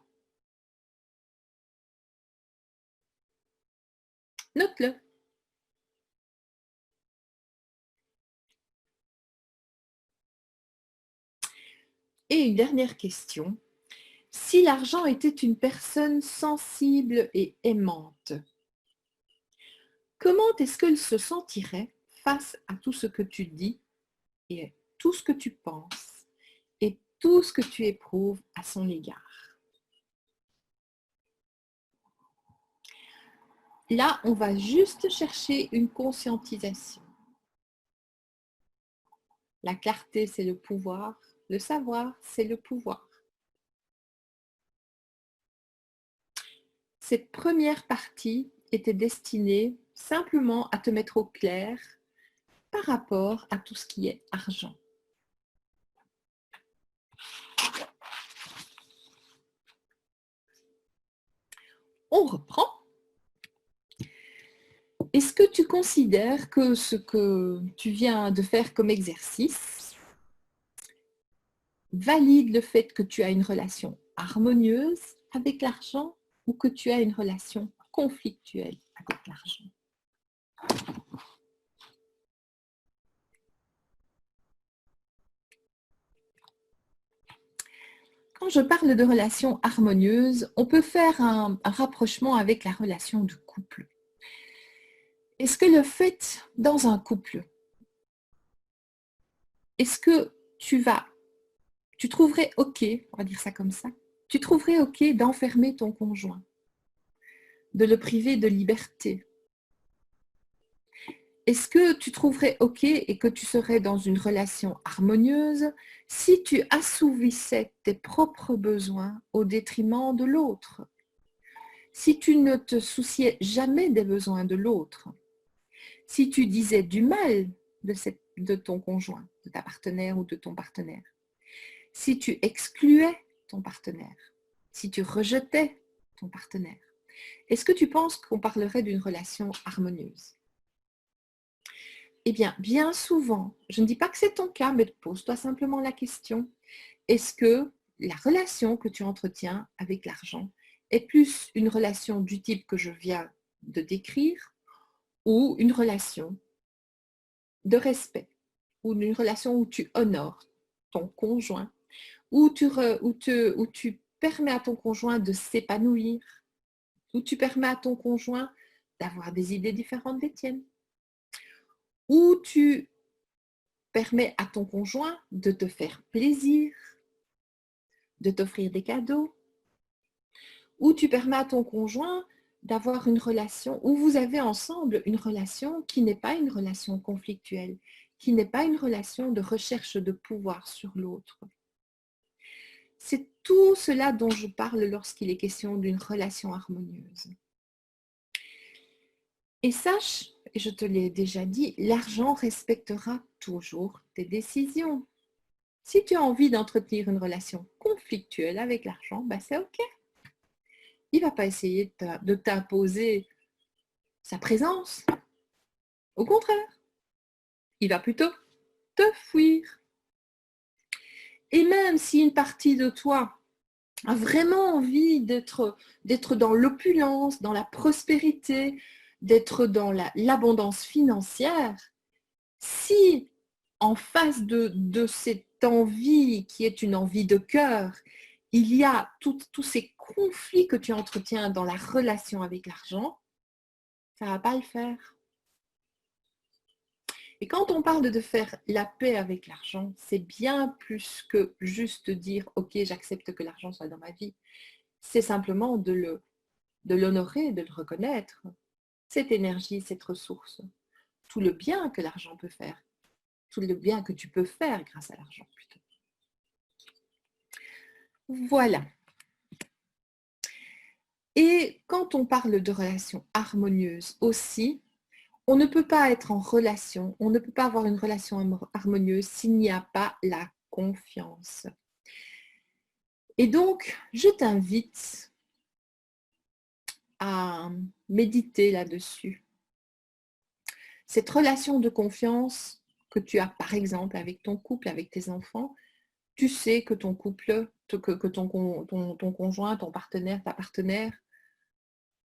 Note-le. Et une dernière question. Si l'argent était une personne sensible et aimante, comment est-ce qu'elle se sentirait face à tout ce que tu dis et tout ce que tu penses et tout ce que tu éprouves à son égard? Là, on va juste chercher une conscientisation. La clarté, c'est le pouvoir. Le savoir, c'est le pouvoir. Cette première partie était destinée simplement à te mettre au clair par rapport à tout ce qui est argent. On reprend. Est-ce que tu considères que ce que tu viens de faire comme exercice valide le fait que tu as une relation harmonieuse avec l'argent ou que tu as une relation conflictuelle avec l'argent? Quand je parle de relation harmonieuse, on peut faire un rapprochement avec la relation de couple. Est-ce que le fait dans un couple, est-ce que tu trouverais OK, on va dire ça comme ça, tu trouverais OK d'enfermer ton conjoint, de le priver de liberté? Est-ce que tu trouverais OK et que tu serais dans une relation harmonieuse si tu assouvissais tes propres besoins au détriment de l'autre? Si tu ne te souciais jamais des besoins de l'autre, si tu disais du mal de ton conjoint, de ta partenaire ou de ton partenaire, si tu excluais ton partenaire, si tu rejetais ton partenaire, est-ce que tu penses qu'on parlerait d'une relation harmonieuse? Eh bien, bien souvent, je ne dis pas que c'est ton cas, mais pose-toi simplement la question, est-ce que la relation que tu entretiens avec l'argent est plus une relation du type que je viens de décrire ou une relation de respect ou une relation où tu honores ton conjoint, où tu permets à ton conjoint de s'épanouir, où tu permets à ton conjoint d'avoir des idées différentes des tiennes, où tu permets à ton conjoint de te faire plaisir, de t'offrir des cadeaux, où tu permets à ton conjoint d'avoir une relation, où vous avez ensemble une relation qui n'est pas une relation conflictuelle, qui n'est pas une relation de recherche de pouvoir sur l'autre. C'est tout cela dont je parle lorsqu'il est question d'une relation harmonieuse. Et sache, et je te l'ai déjà dit, l'argent respectera toujours tes décisions. Si tu as envie d'entretenir une relation conflictuelle avec l'argent, ben c'est OK. Il ne va pas essayer de t'imposer sa présence. Au contraire, il va plutôt te fuir. Et même si une partie de toi a vraiment envie d'être dans l'opulence, dans la prospérité, d'être dans l'abondance financière, si en face de cette envie qui est une envie de cœur, il y a tous ces conflits que tu entretiens dans la relation avec l'argent, ça ne va pas le faire. Et quand on parle de faire la paix avec l'argent, c'est bien plus que juste dire « Ok, j'accepte que l'argent soit dans ma vie ». C'est simplement de l'honorer, de le reconnaître, cette énergie, cette ressource, tout le bien que l'argent peut faire, tout le bien que tu peux faire grâce à l'argent plutôt. Voilà. Et quand on parle de relations harmonieuses aussi, on ne peut pas être en relation, on ne peut pas avoir une relation harmonieuse s'il n'y a pas la confiance. Et donc, je t'invite à méditer là-dessus. Cette relation de confiance que tu as, par exemple, avec ton couple, avec tes enfants, tu sais que ton couple, que ton conjoint, ton partenaire, ta partenaire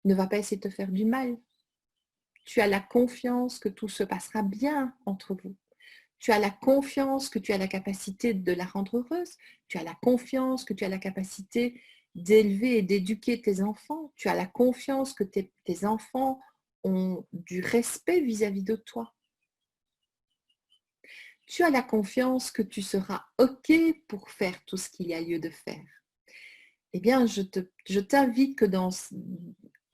ne va pas essayer de te faire du mal. Tu as la confiance que tout se passera bien entre vous. Tu as la confiance que tu as la capacité de la rendre heureuse. Tu as la confiance que tu as la capacité d'élever et d'éduquer tes enfants. Tu as la confiance que tes enfants ont du respect vis-à-vis de toi. Tu as la confiance que tu seras OK pour faire tout ce qu'il y a lieu de faire. Eh bien, je t'invite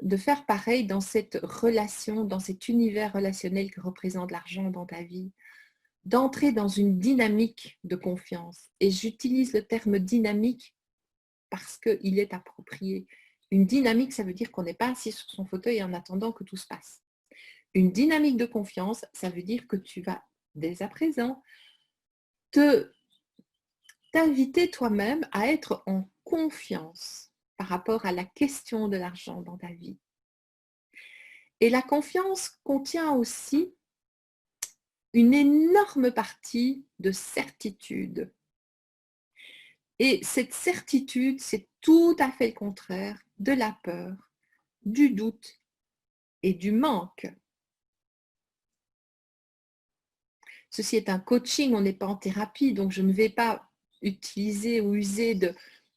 de faire pareil dans cette relation, dans cet univers relationnel que représente l'argent dans ta vie, d'entrer dans une dynamique de confiance. Et j'utilise le terme dynamique parce qu'il est approprié. Une dynamique, ça veut dire qu'on n'est pas assis sur son fauteuil en attendant que tout se passe. Une dynamique de confiance, ça veut dire que tu vas, dès à présent, t'inviter toi-même à être en confiance par rapport à la question de l'argent dans ta vie. Et la confiance contient aussi une énorme partie de certitude. Et cette certitude, c'est tout à fait le contraire de la peur, du doute et du manque. Ceci est un coaching, on n'est pas en thérapie, donc je ne vais pas utiliser ou user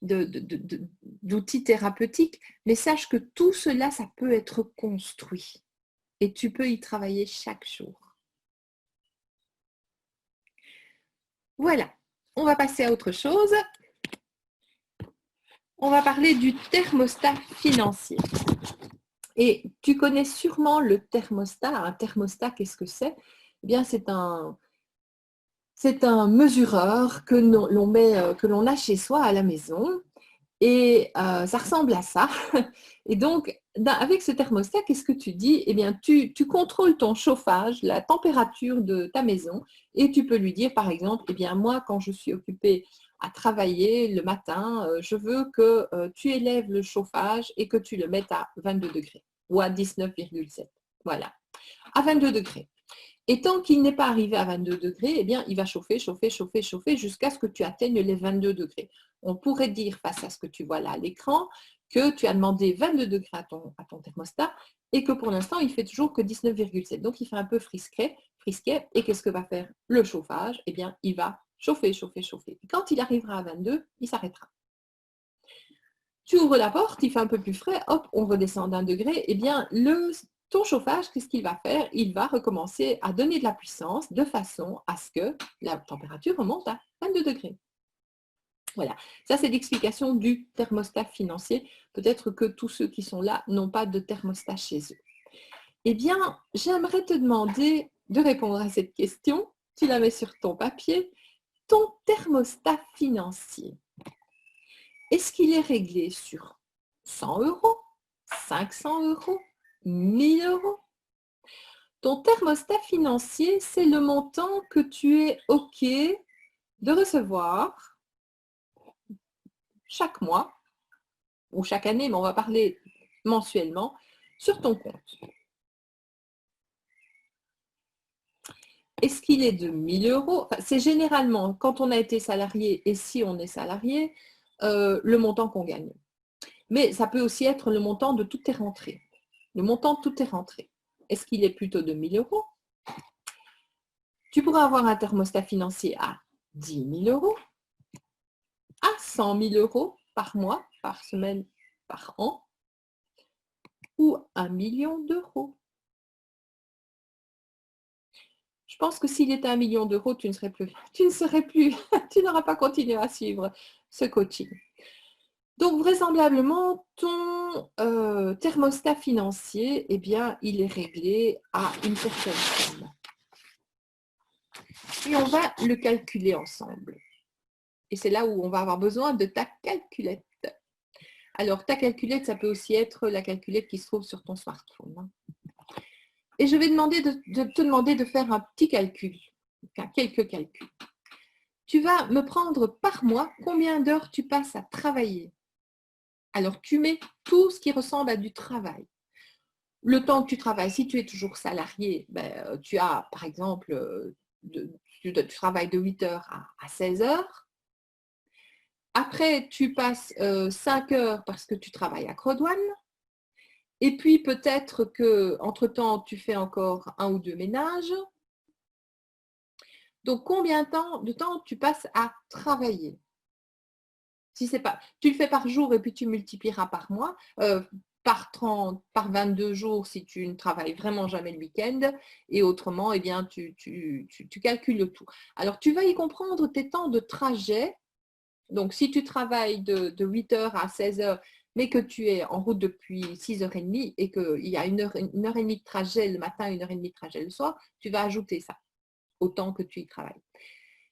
d'outils thérapeutiques, mais sache que tout cela, ça peut être construit et tu peux y travailler chaque jour. Voilà, on va passer à autre chose. On va parler du thermostat financier. Et tu connais sûrement le thermostat. Un thermostat, qu'est-ce que c'est? Eh bien, c'est un mesureur que l'on a chez soi à la maison. Et ça ressemble à ça. Et donc, avec ce thermostat, qu'est-ce que tu dis? Eh bien, tu contrôles ton chauffage, la température de ta maison, et tu peux lui dire, par exemple, eh bien, moi, quand je suis occupée à travailler le matin, je veux que tu élèves le chauffage et que tu le mettes à 22 degrés ou à 19,7. Voilà, à 22 degrés. Et tant qu'il n'est pas arrivé à 22 degrés, eh bien, il va chauffer, chauffer, chauffer, chauffer jusqu'à ce que tu atteignes les 22 degrés. On pourrait dire, face à ce que tu vois là à l'écran, que tu as demandé 22 degrés à ton thermostat et que pour l'instant, il fait toujours que 19,7. Donc, il fait un peu frisquet. Et qu'est-ce que va faire le chauffage? Eh bien, il va chauffer, chauffer, chauffer. Et quand il arrivera à 22, il s'arrêtera. Tu ouvres la porte, il fait un peu plus frais, hop, on redescend d'un degré. Eh bien, ton chauffage, qu'est-ce qu'il va faire? Il va recommencer à donner de la puissance de façon à ce que la température remonte à 22 degrés. Voilà, ça c'est l'explication du thermostat financier. Peut-être que tous ceux qui sont là n'ont pas de thermostat chez eux. Eh bien, j'aimerais te demander de répondre à cette question. Tu la mets sur ton papier. Ton thermostat financier, est-ce qu'il est réglé sur 100 euros, 500 euros, 1000 euros? Ton thermostat financier, c'est le montant que tu es OK de recevoir chaque mois ou chaque année, mais on va parler mensuellement, sur ton compte. Est-ce qu'il est de 1000 euros? Enfin, c'est généralement, quand on a été salarié et si on est salarié, le montant qu'on gagne. Mais ça peut aussi être le montant de toutes tes rentrées. Le montant de toutes tes rentrées. Est-ce qu'il est plutôt de 1000 euros? Tu pourras avoir un thermostat financier à 10 000 euros, à 100 000 euros par mois, par semaine, par an, ou 1 million d'euros. Je pense que s'il était 1 million d'euros, tu n'auras pas continué à suivre ce coaching. Donc, vraisemblablement, ton thermostat financier, eh bien, il est réglé à une certaine somme. Et on va le calculer ensemble. Et c'est là où on va avoir besoin de ta calculette. Alors, ta calculette, ça peut aussi être la calculette qui se trouve sur ton smartphone. Et je vais te demander de faire un petit calcul, quelques calculs. Tu vas me prendre par mois combien d'heures tu passes à travailler. Alors, tu mets tout ce qui ressemble à du travail. Le temps que tu travailles, si tu es toujours salarié, tu as, par exemple, tu travailles de 8 heures à 16 heures. Après, tu passes 5 heures parce que tu travailles à Crodouane. Et puis, peut-être qu'entre-temps, tu fais encore 1 ou 2 ménages. Donc, combien de temps tu passes à travailler? Si c'est pas, tu le fais par jour et puis tu multiplieras par mois, par 30, par 22 jours si tu ne travailles vraiment jamais le week-end. Et autrement, eh bien, tu calcules le tout. Alors, tu vas y comprendre tes temps de trajet. Donc, si tu travailles de 8 heures à 16 heures, mais que tu es en route depuis 6h30 et qu'il y a 1h30 de trajet le matin, 1h30 de trajet le soir, tu vas ajouter ça au temps que tu y travailles.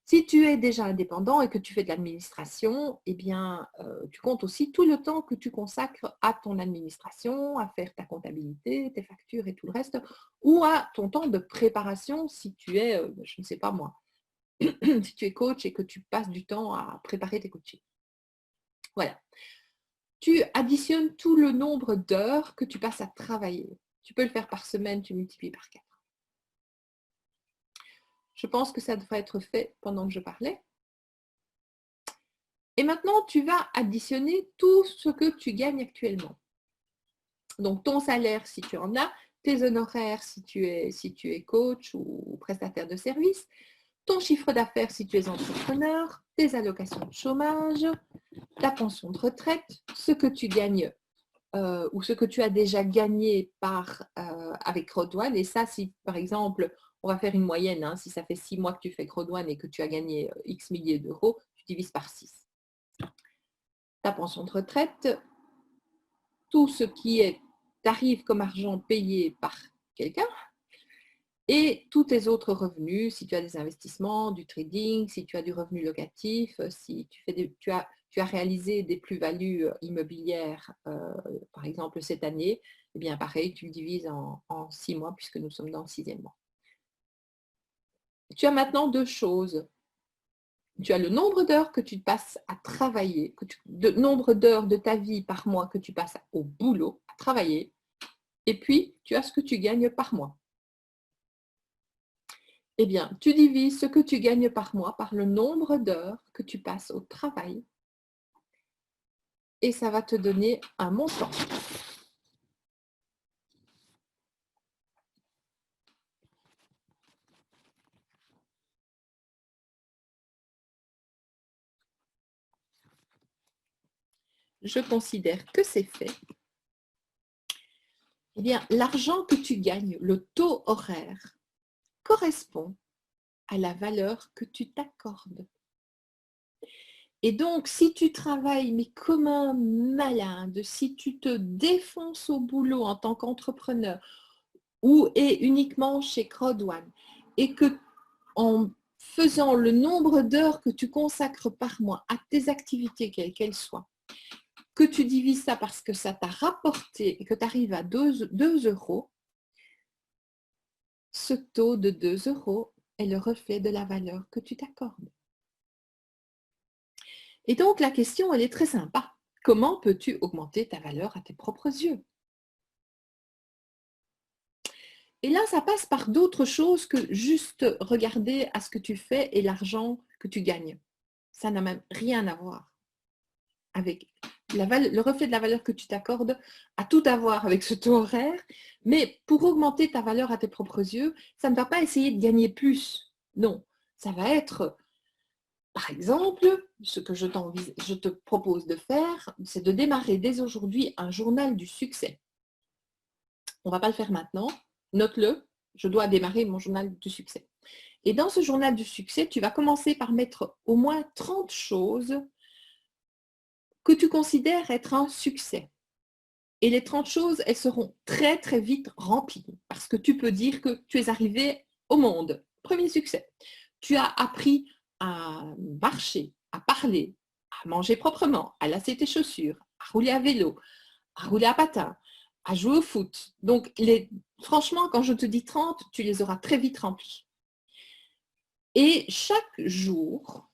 Si tu es déjà indépendant et que tu fais de l'administration, eh bien, tu comptes aussi tout le temps que tu consacres à ton administration, à faire ta comptabilité, tes factures et tout le reste, ou à ton temps de préparation si tu es, je ne sais pas moi, si tu es coach et que tu passes du temps à préparer tes coachings. Voilà. Tu additionnes tout le nombre d'heures que tu passes à travailler. Tu peux le faire par semaine, tu multiplies par 4. Je pense que ça devrait être fait pendant que je parlais. Et maintenant, tu vas additionner tout ce que tu gagnes actuellement. Donc, ton salaire, si tu en as, tes honoraires, si tu es coach ou prestataire de service, ton chiffre d'affaires, si tu es entrepreneur, tes allocations de chômage, ta pension de retraite, ce que tu gagnes ou ce que tu as déjà gagné avec Rodouane. Et ça, si par exemple, on va faire une moyenne, hein, si ça fait 6 mois que tu fais Rodouane et que tu as gagné X milliers d'euros, tu divises par 6. Ta pension de retraite, tout ce qui t'arrive comme argent payé par quelqu'un, et tous tes autres revenus, si tu as des investissements, du trading, si tu as du revenu locatif, si tu as réalisé des plus-values immobilières, par exemple cette année, eh bien pareil, tu le divises en 6 mois puisque nous sommes dans le 6e mois. Tu as maintenant 2 choses. Tu as le nombre d'heures que tu passes à travailler, le nombre d'heures de ta vie par mois que tu passes au boulot, à travailler, et puis tu as ce que tu gagnes par mois. Eh bien, tu divises ce que tu gagnes par mois par le nombre d'heures que tu passes au travail et ça va te donner un montant. Je considère que c'est fait. Eh bien, l'argent que tu gagnes, le taux horaire, correspond à la valeur que tu t'accordes. Et donc, si tu travailles, mais comme un malade, si tu te défonces au boulot en tant qu'entrepreneur et uniquement chez Crowd1, et que en faisant le nombre d'heures que tu consacres par mois à tes activités, quelles qu'elles soient, que tu divises ça parce que ça t'a rapporté et que tu arrives à 2 euros, ce taux de 2 euros est le reflet de la valeur que tu t'accordes. Et donc, la question, elle est très sympa. Comment peux-tu augmenter ta valeur à tes propres yeux? Et là, ça passe par d'autres choses que juste regarder à ce que tu fais et l'argent que tu gagnes. Ça n'a même rien à voir avec le reflet de la valeur que tu t'accordes, a tout à voir avec ce taux horaire. Mais pour augmenter ta valeur à tes propres yeux, ça ne va pas essayer de gagner plus. Non, ça va être, par exemple, ce que je te propose de faire, c'est de démarrer dès aujourd'hui un journal du succès. On ne va pas le faire maintenant. Note-le, je dois démarrer mon journal du succès. Et dans ce journal du succès, tu vas commencer par mettre au moins 30 choses que tu considères être un succès. Et les 30 choses, elles seront très, très vite remplies parce que tu peux dire que tu es arrivé au monde. Premier succès. Tu as appris à marcher, à parler, à manger proprement, à lasser tes chaussures, à rouler à vélo, à rouler à patin, à jouer au foot. Donc, franchement, quand je te dis 30, tu les auras très vite remplis. Et chaque jour,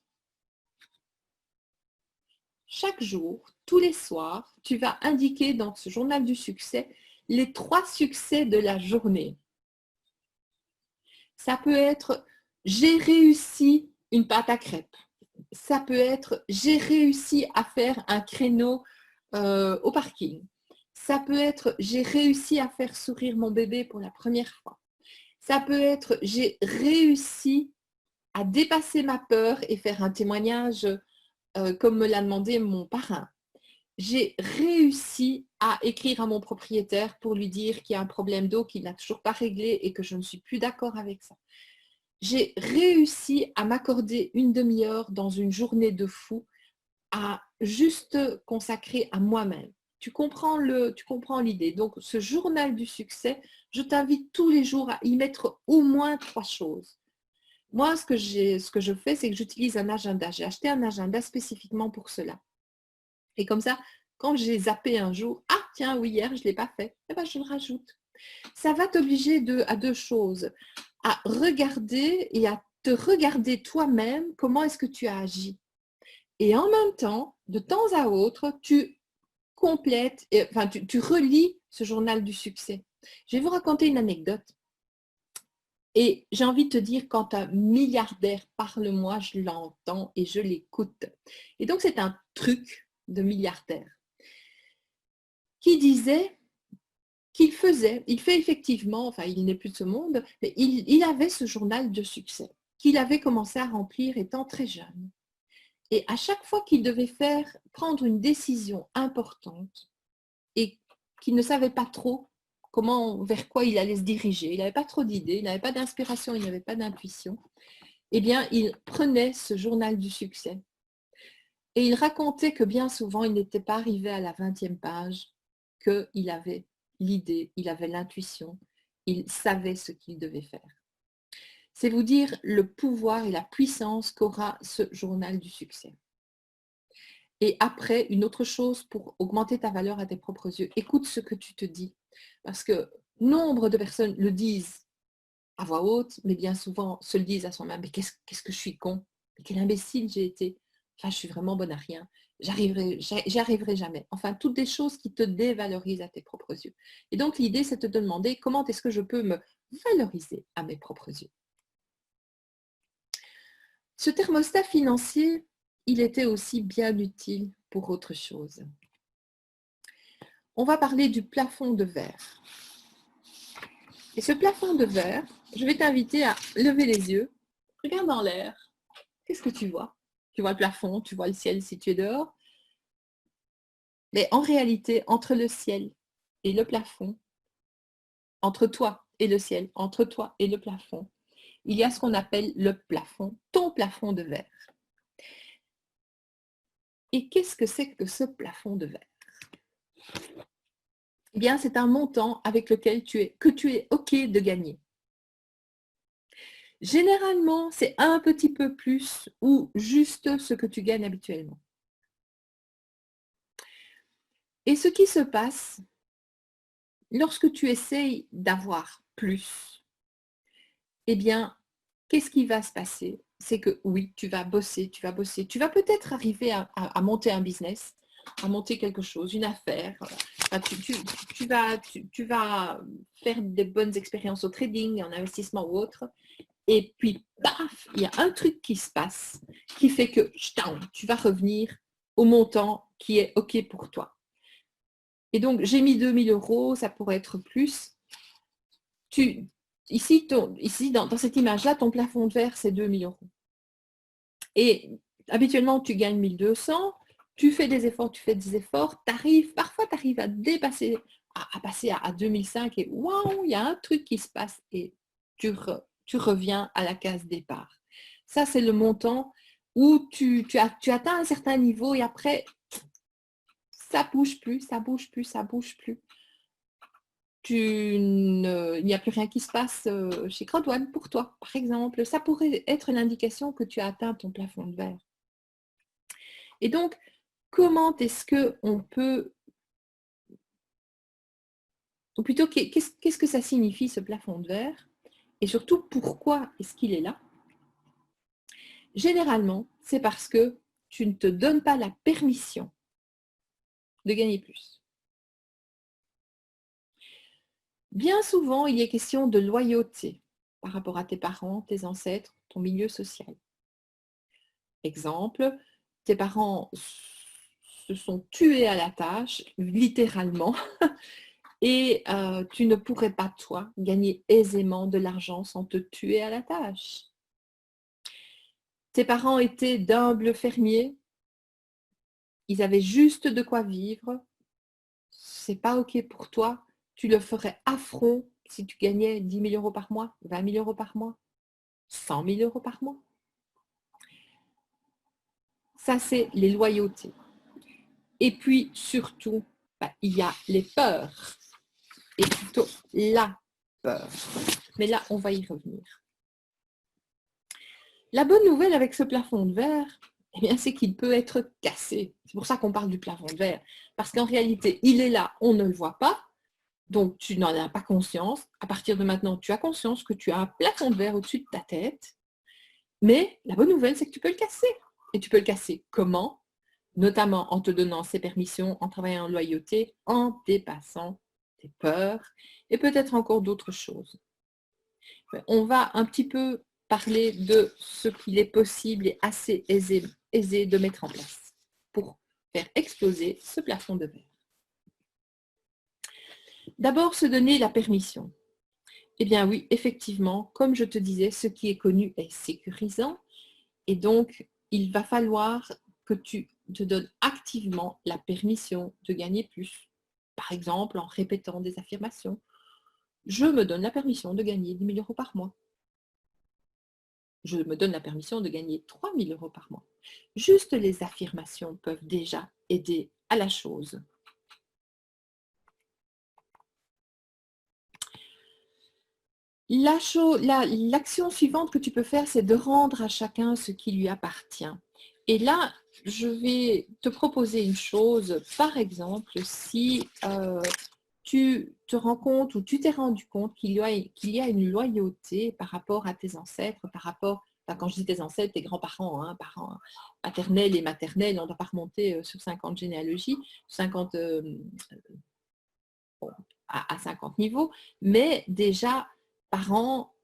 tous les soirs, tu vas indiquer dans ce journal du succès les 3 succès de la journée. Ça peut être « j'ai réussi une pâte à crêpes ». Ça peut être « j'ai réussi à faire un créneau au parking ». Ça peut être « j'ai réussi à faire sourire mon bébé pour la première fois ». Ça peut être « j'ai réussi à dépasser ma peur et faire un témoignage comme me l'a demandé mon parrain ». J'ai réussi à écrire à mon propriétaire pour lui dire qu'il y a un problème d'eau qu'il n'a toujours pas réglé et que je ne suis plus d'accord avec ça. J'ai réussi à m'accorder une demi-heure dans une journée de fou à juste consacrer à moi-même. Tu comprends l'idée. Donc, ce journal du succès, je t'invite tous les jours à y mettre au moins 3 choses. Moi, ce que je fais, c'est que j'utilise un agenda. J'ai acheté un agenda spécifiquement pour cela. Et comme ça, quand j'ai zappé un jour, ah tiens, oui, hier, je ne l'ai pas fait, eh ben, je le rajoute. Ça va t'obliger à 2 choses, à regarder et à te regarder toi-même comment est-ce que tu as agi. Et en même temps à autre, tu complètes, tu relis ce journal du succès. Je vais vous raconter une anecdote. Et j'ai envie de te dire, quand un milliardaire parle, moi, je l'entends et je l'écoute. Et donc, c'est un truc de milliardaire qui disait qu'il faisait, il fait effectivement, enfin, il n'est plus de ce monde, mais il avait ce journal de succès qu'il avait commencé à remplir étant très jeune. Et à chaque fois qu'il devait prendre une décision importante et qu'il ne savait pas trop vers quoi il allait se diriger, il n'avait pas trop d'idées, il n'avait pas d'inspiration, il n'avait pas d'intuition, eh bien, il prenait ce journal du succès. Et il racontait que bien souvent, il n'était pas arrivé à la 20e page, qu'il avait l'idée, il avait l'intuition, il savait ce qu'il devait faire. C'est vous dire le pouvoir et la puissance qu'aura ce journal du succès. Et après, une autre chose pour augmenter ta valeur à tes propres yeux, écoute ce que tu te dis. Parce que nombre de personnes le disent à voix haute, mais bien souvent se le disent à soi-même. Mais qu'est-ce que je suis con? Mais quel imbécile j'ai été. Enfin, je suis vraiment bonne à rien. J'y arriverai jamais. Enfin, toutes des choses qui te dévalorisent à tes propres yeux. Et donc, l'idée, c'est de te demander comment est-ce que je peux me valoriser à mes propres yeux. Ce thermostat financier, il était aussi bien utile pour autre chose. On va parler du plafond de verre. Et ce plafond de verre, je vais t'inviter à lever les yeux. Regarde dans l'air. Qu'est-ce que tu vois? Tu vois le plafond, tu vois le ciel si tu es dehors. Mais en réalité, entre le ciel et le plafond, entre toi et le ciel, entre toi et le plafond, il y a ce qu'on appelle le plafond, ton plafond de verre. Et qu'est-ce que c'est que ce plafond de verre? Eh bien, c'est un montant avec lequel tu es OK de gagner. Généralement, c'est un petit peu plus ou juste ce que tu gagnes habituellement. Et ce qui se passe lorsque tu essayes d'avoir plus, eh bien, qu'est-ce qui va se passer? C'est que oui, tu vas bosser. Tu vas peut-être arriver à monter un business, à monter quelque chose, une affaire. Enfin, tu vas faire des bonnes expériences au trading, en investissement ou autre. Et puis, paf, il y a un truc qui se passe qui fait que tu vas revenir au montant qui est OK pour toi. Et donc, j'ai mis 2 000 €, ça pourrait être plus. Ici, dans cette image-là, ton plafond de verre, c'est 2 000 €. Et habituellement, tu gagnes 1 200, tu fais des efforts, parfois tu arrives à dépasser, à passer à 2005 et waouh, il y a un truc qui se passe et tu reviens à la case départ. Ça, c'est le montant où tu atteins un certain niveau et après, ça bouge plus, ça bouge plus, ça bouge plus. Il n'y a plus rien qui se passe chez Crowd1 pour toi, par exemple. Ça pourrait être l'indication que tu as atteint ton plafond de verre. Et donc, comment est-ce qu'on peut, ou plutôt, qu'est-ce que ça signifie ce plafond de verre? Et surtout, pourquoi est-ce qu'il est là? Généralement, c'est parce que tu ne te donnes pas la permission de gagner plus. Bien souvent, il y a question de loyauté par rapport à tes parents, tes ancêtres, ton milieu social. Exemple, tes parents se sont tués à la tâche, littéralement, et tu ne pourrais pas, toi, gagner aisément de l'argent sans te tuer à la tâche. Tes parents étaient d'humbles fermiers, ils avaient juste de quoi vivre, c'est pas OK pour toi, tu le ferais affront si tu gagnais 10 000 € par mois, 20 000 € par mois, 100 000 € par mois. Ça, c'est les loyautés. Et puis, surtout, il y a les peurs. Et plutôt la peur. Mais là, on va y revenir. La bonne nouvelle avec ce plafond de verre, eh bien, c'est qu'il peut être cassé. C'est pour ça qu'on parle du plafond de verre. Parce qu'en réalité, il est là, on ne le voit pas. Donc, tu n'en as pas conscience. À partir de maintenant, tu as conscience que tu as un plafond de verre au-dessus de ta tête. Mais la bonne nouvelle, c'est que tu peux le casser. Et tu peux le casser comment? Notamment en te donnant ces permissions, en travaillant en loyauté, en dépassant tes peurs et peut-être encore d'autres choses. On va un petit peu parler de ce qu'il est possible et assez aisé de mettre en place pour faire exploser ce plafond de verre. D'abord, se donner la permission. Eh bien oui, effectivement, comme je te disais, ce qui est connu est sécurisant et donc il va falloir que tu te donnes activement la permission de gagner plus. Par exemple, en répétant des affirmations. Je me donne la permission de gagner 10 000 euros par mois. Je me donne la permission de gagner 3 000 euros par mois. Juste les affirmations peuvent déjà aider à la chose. L'action suivante que tu peux faire, c'est de rendre à chacun ce qui lui appartient. Et là, je vais te proposer une chose. Par exemple, si tu te rends compte ou tu t'es rendu compte qu'il y a une loyauté par rapport à tes ancêtres, par rapport, enfin, quand je dis tes ancêtres, tes grands-parents, hein, parents paternels et maternels, on ne doit pas remonter sur 50 généalogies, 50 à 50 niveaux, mais déjà parents,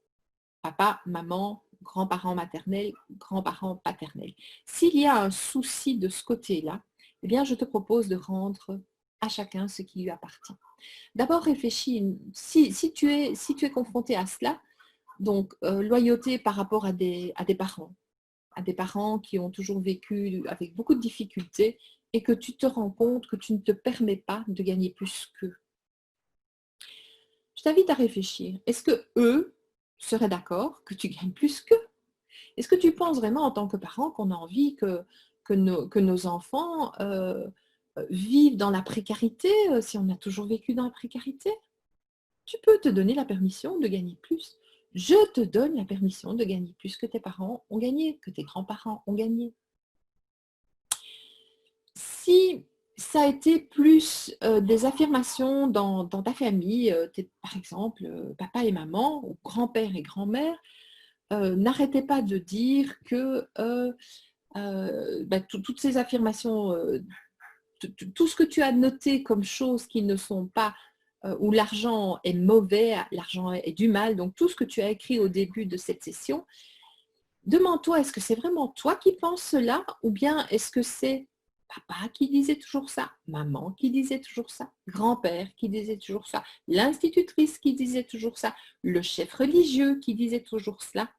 papa, maman, grands-parents maternels, grands-parents paternels. S'il y a un souci de ce côté-là, eh bien, je te propose de rendre à chacun ce qui lui appartient. D'abord, réfléchis, si tu es confronté à cela, donc loyauté par rapport à des parents qui ont toujours vécu avec beaucoup de difficultés et que tu te rends compte que tu ne te permets pas de gagner plus qu'eux. Je t'invite à réfléchir. Est-ce que eux seraient d'accord que tu gagnes plus qu'eux? Est-ce que tu penses vraiment en tant que parent qu'on a envie que nos enfants vivent dans la précarité si on a toujours vécu dans la précarité? Tu peux te donner la permission de gagner plus. Je te donne la permission de gagner plus que tes parents ont gagné, que tes grands-parents ont gagné. Si ça a été plus des affirmations dans ta famille, par exemple, papa et maman, ou grand-père et grand-mère, n'arrêtez pas de dire que toutes ces affirmations, tout ce que tu as noté comme choses qui ne sont pas, où l'argent est mauvais, l'argent est du mal, donc tout ce que tu as écrit au début de cette session, demande-toi, est-ce que c'est vraiment toi qui penses cela ou bien est-ce que c'est papa qui disait toujours ça, maman qui disait toujours ça, grand-père qui disait toujours ça, l'institutrice qui disait toujours ça, le chef religieux qui disait toujours cela?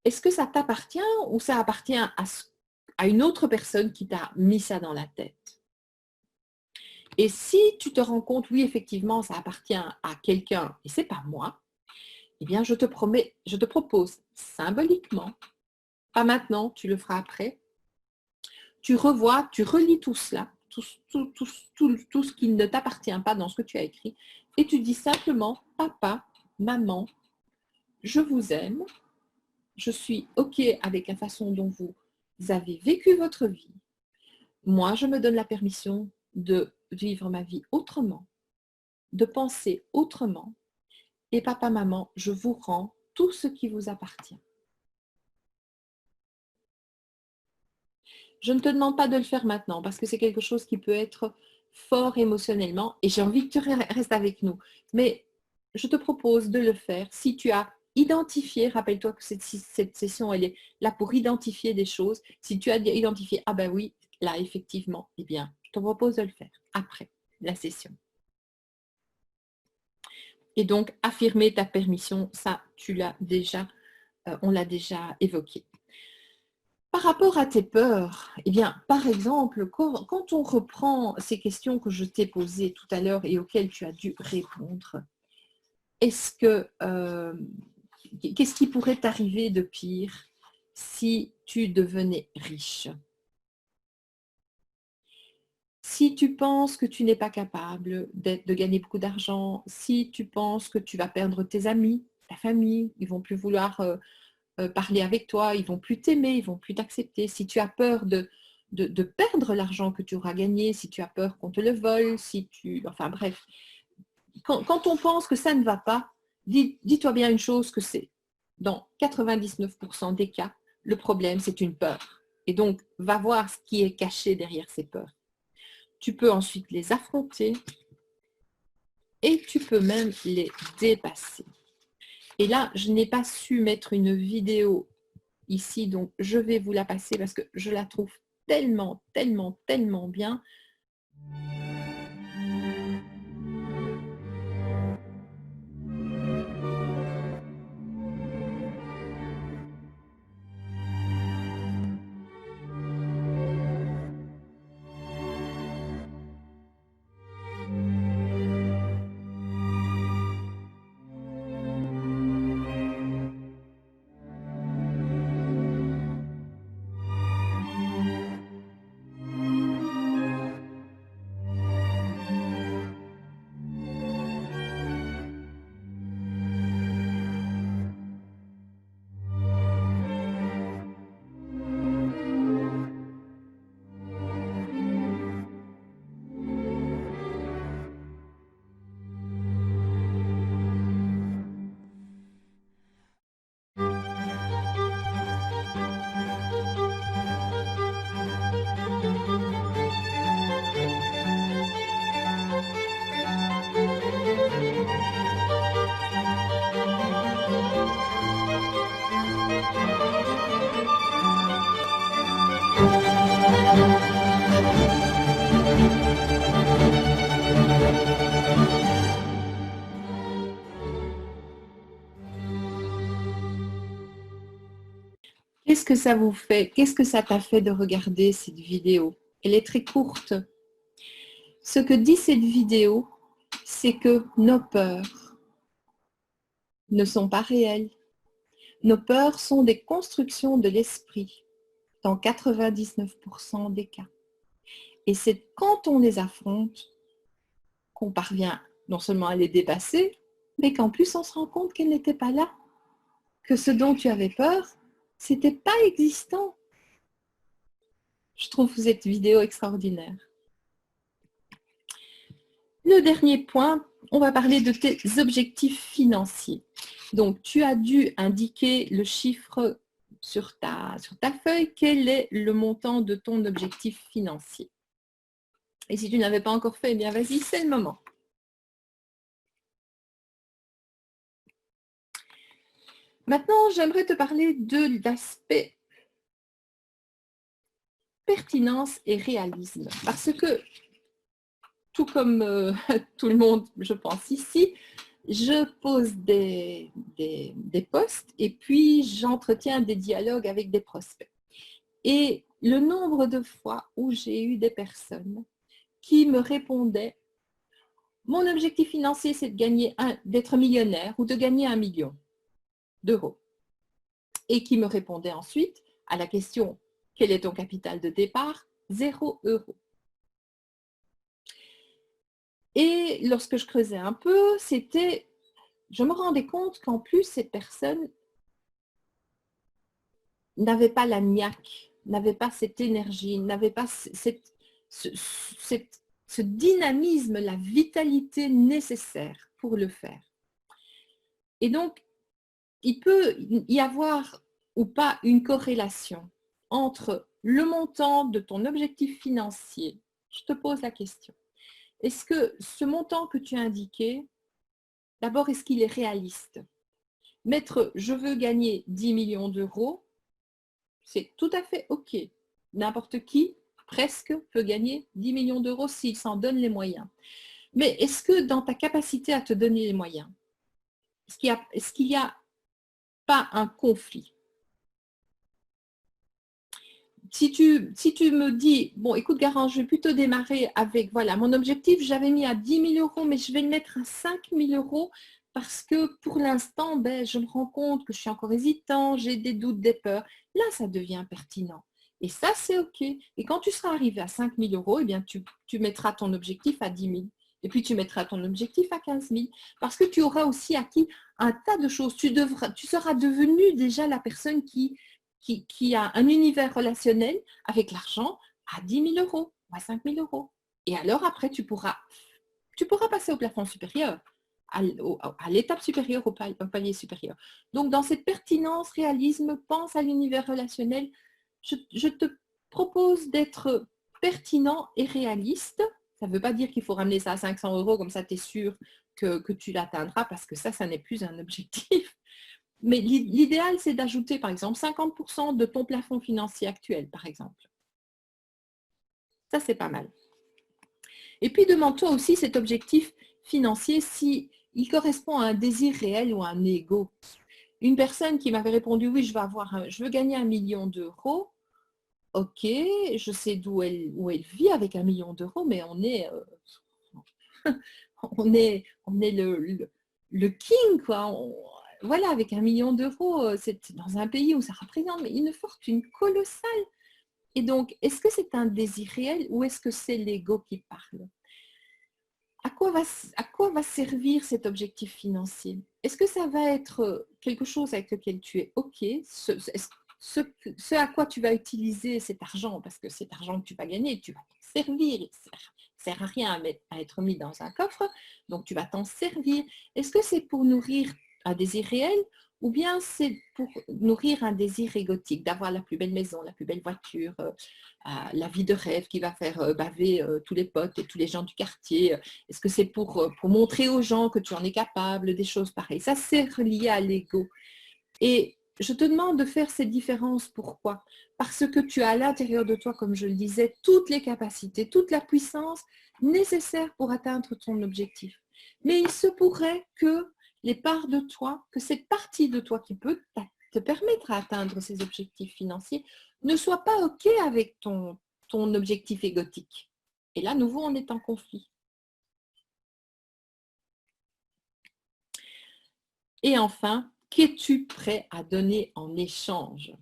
Est-ce que ça t'appartient ou ça appartient à une autre personne qui t'a mis ça dans la tête? Et si tu te rends compte, oui, effectivement, ça appartient à quelqu'un et c'est pas moi, eh bien, je te propose symboliquement, pas maintenant, tu le feras après, tu revois, tu relis tout cela, tout ce qui ne t'appartient pas dans ce que tu as écrit, et tu dis simplement, papa, maman, je vous aime, je suis OK avec la façon dont vous avez vécu votre vie. Moi, je me donne la permission de vivre ma vie autrement, de penser autrement. Et papa, maman, je vous rends tout ce qui vous appartient. Je ne te demande pas de le faire maintenant parce que c'est quelque chose qui peut être fort émotionnellement et j'ai envie que tu restes avec nous. Mais je te propose de le faire si tu as identifié, rappelle-toi que cette session, elle est là pour identifier des choses. Si tu as identifié, ah ben oui, là, effectivement, eh bien, je te propose de le faire après la session. Et donc, affirmer ta permission, ça, tu l'as déjà, on l'a déjà évoqué. Par rapport à tes peurs, eh bien, par exemple, quand on reprend ces questions que je t'ai posées tout à l'heure et auxquelles tu as dû répondre, qu'est-ce qui pourrait t'arriver de pire si tu devenais riche? Si tu penses que tu n'es pas capable de gagner beaucoup d'argent, si tu penses que tu vas perdre tes amis, ta famille, ils vont plus vouloir parler avec toi, ils vont plus t'aimer, ils vont plus t'accepter. Si tu as peur de perdre l'argent que tu auras gagné, si tu as peur qu'on te le vole, enfin bref, quand on pense que ça ne va pas, dis-toi bien une chose que c'est, dans 99% des cas, le problème c'est une peur. Et donc, va voir ce qui est caché derrière ces peurs. Tu peux ensuite les affronter et tu peux même les dépasser. Et là, je n'ai pas su mettre une vidéo ici, donc je vais vous la passer parce que je la trouve tellement, tellement, tellement bien. Qu'est-ce que ça vous fait? Qu'est-ce que ça t'a fait de regarder cette vidéo? Elle est très courte. Ce que dit cette vidéo, c'est que nos peurs ne sont pas réelles. Nos peurs sont des constructions de l'esprit dans 99% des cas. Et c'est quand on les affronte qu'on parvient non seulement à les dépasser, mais qu'en plus on se rend compte qu'elles n'étaient pas là. Que ce dont tu avais peur, c'était pas existant. Je trouve cette vidéo extraordinaire. Le dernier point, on va parler de tes objectifs financiers. Donc, tu as dû indiquer le chiffre sur ta feuille. Quel est le montant de ton objectif financier? Et si tu n'avais pas encore fait, eh bien, vas-y, c'est le moment. Maintenant, j'aimerais te parler de l'aspect pertinence et réalisme. Parce que, tout comme tout le monde, je pense ici, je pose des posts et puis j'entretiens des dialogues avec des prospects. Et le nombre de fois où j'ai eu des personnes qui me répondaient « Mon objectif financier, c'est de gagner d'être millionnaire ou de gagner 1 million d'euros. » Et qui me répondaient ensuite à la question « Quel est ton capital de départ ?» 0 euros. Et lorsque je creusais un peu, je me rendais compte qu'en plus, ces personnes n'avaient pas la niaque, n'avaient pas cette énergie, n'avaient pas ce dynamisme, la vitalité nécessaire pour le faire. Et donc, il peut y avoir ou pas une corrélation entre le montant de ton objectif financier. Je te pose la question. Est-ce que ce montant que tu as indiqué, d'abord, est-ce qu'il est réaliste? Mettre « je veux gagner 10 millions d'euros », c'est tout à fait OK. N'importe qui, presque, peut gagner 10 millions d'euros s'il s'en donne les moyens. Mais est-ce que dans ta capacité à te donner les moyens, est-ce qu'il n'y a pas un conflit? Si tu me dis, bon, écoute Garance, je vais plutôt démarrer avec, voilà, mon objectif, j'avais mis à 10 000 euros, mais je vais le mettre à 5 000 euros parce que pour l'instant, je me rends compte que je suis encore hésitant, j'ai des doutes, des peurs. Là, ça devient pertinent. Et ça, c'est OK. Et quand tu seras arrivé à 5 000 euros, eh bien, tu mettras ton objectif à 10 000. Et puis, tu mettras ton objectif à 15 000. Parce que tu auras aussi acquis un tas de choses. Tu seras devenu déjà la personne qui a un univers relationnel avec l'argent à 10 000 euros ou à 5 000 euros. Et alors, après, tu pourras passer au plafond supérieur, à l'étape supérieure, au palier supérieur. Donc, dans cette pertinence, réalisme, pense à l'univers relationnel. Je te propose d'être pertinent et réaliste. Ça ne veut pas dire qu'il faut ramener ça à 500 euros, comme ça, tu es sûr que tu l'atteindras, parce que ça n'est plus un objectif. Mais l'idéal, c'est d'ajouter, par exemple, 50% de ton plafond financier actuel, par exemple. Ça, c'est pas mal. Et puis, demande-toi aussi cet objectif financier si il correspond à un désir réel ou à un ego. Une personne qui m'avait répondu, oui, je veux gagner 1 million d'euros. Ok, je sais où elle vit avec 1 million d'euros, mais on est le king, quoi. Voilà, avec 1 million d'euros, c'est dans un pays où ça représente une fortune colossale. Et donc, est-ce que c'est un désir réel ou est-ce que c'est l'ego qui parle? À quoi va servir cet objectif financier? Est-ce que ça va être quelque chose avec lequel tu es OK, ce à quoi tu vas utiliser cet argent, parce que cet argent que tu vas gagner, tu vas t'en servir, il ne sert à rien à être mis dans un coffre, donc tu vas t'en servir. Est-ce que c'est pour nourrir un désir réel ou bien c'est pour nourrir un désir égotique, d'avoir la plus belle maison, la plus belle voiture, la vie de rêve qui va faire baver tous les potes et tous les gens du quartier? Est-ce que c'est pour montrer aux gens que tu en es capable, des choses pareilles? Ça, c'est relié à l'ego. Et je te demande de faire cette différence. Pourquoi? Parce que tu as à l'intérieur de toi, comme je le disais, toutes les capacités, toute la puissance nécessaire pour atteindre ton objectif. Mais il se pourrait que les parts de toi, que cette partie de toi qui peut te permettre d'atteindre ces objectifs financiers ne soit pas OK avec ton objectif égotique. Et là, à nouveau, on est en conflit. Et enfin, qu'es-tu prêt à donner en échange?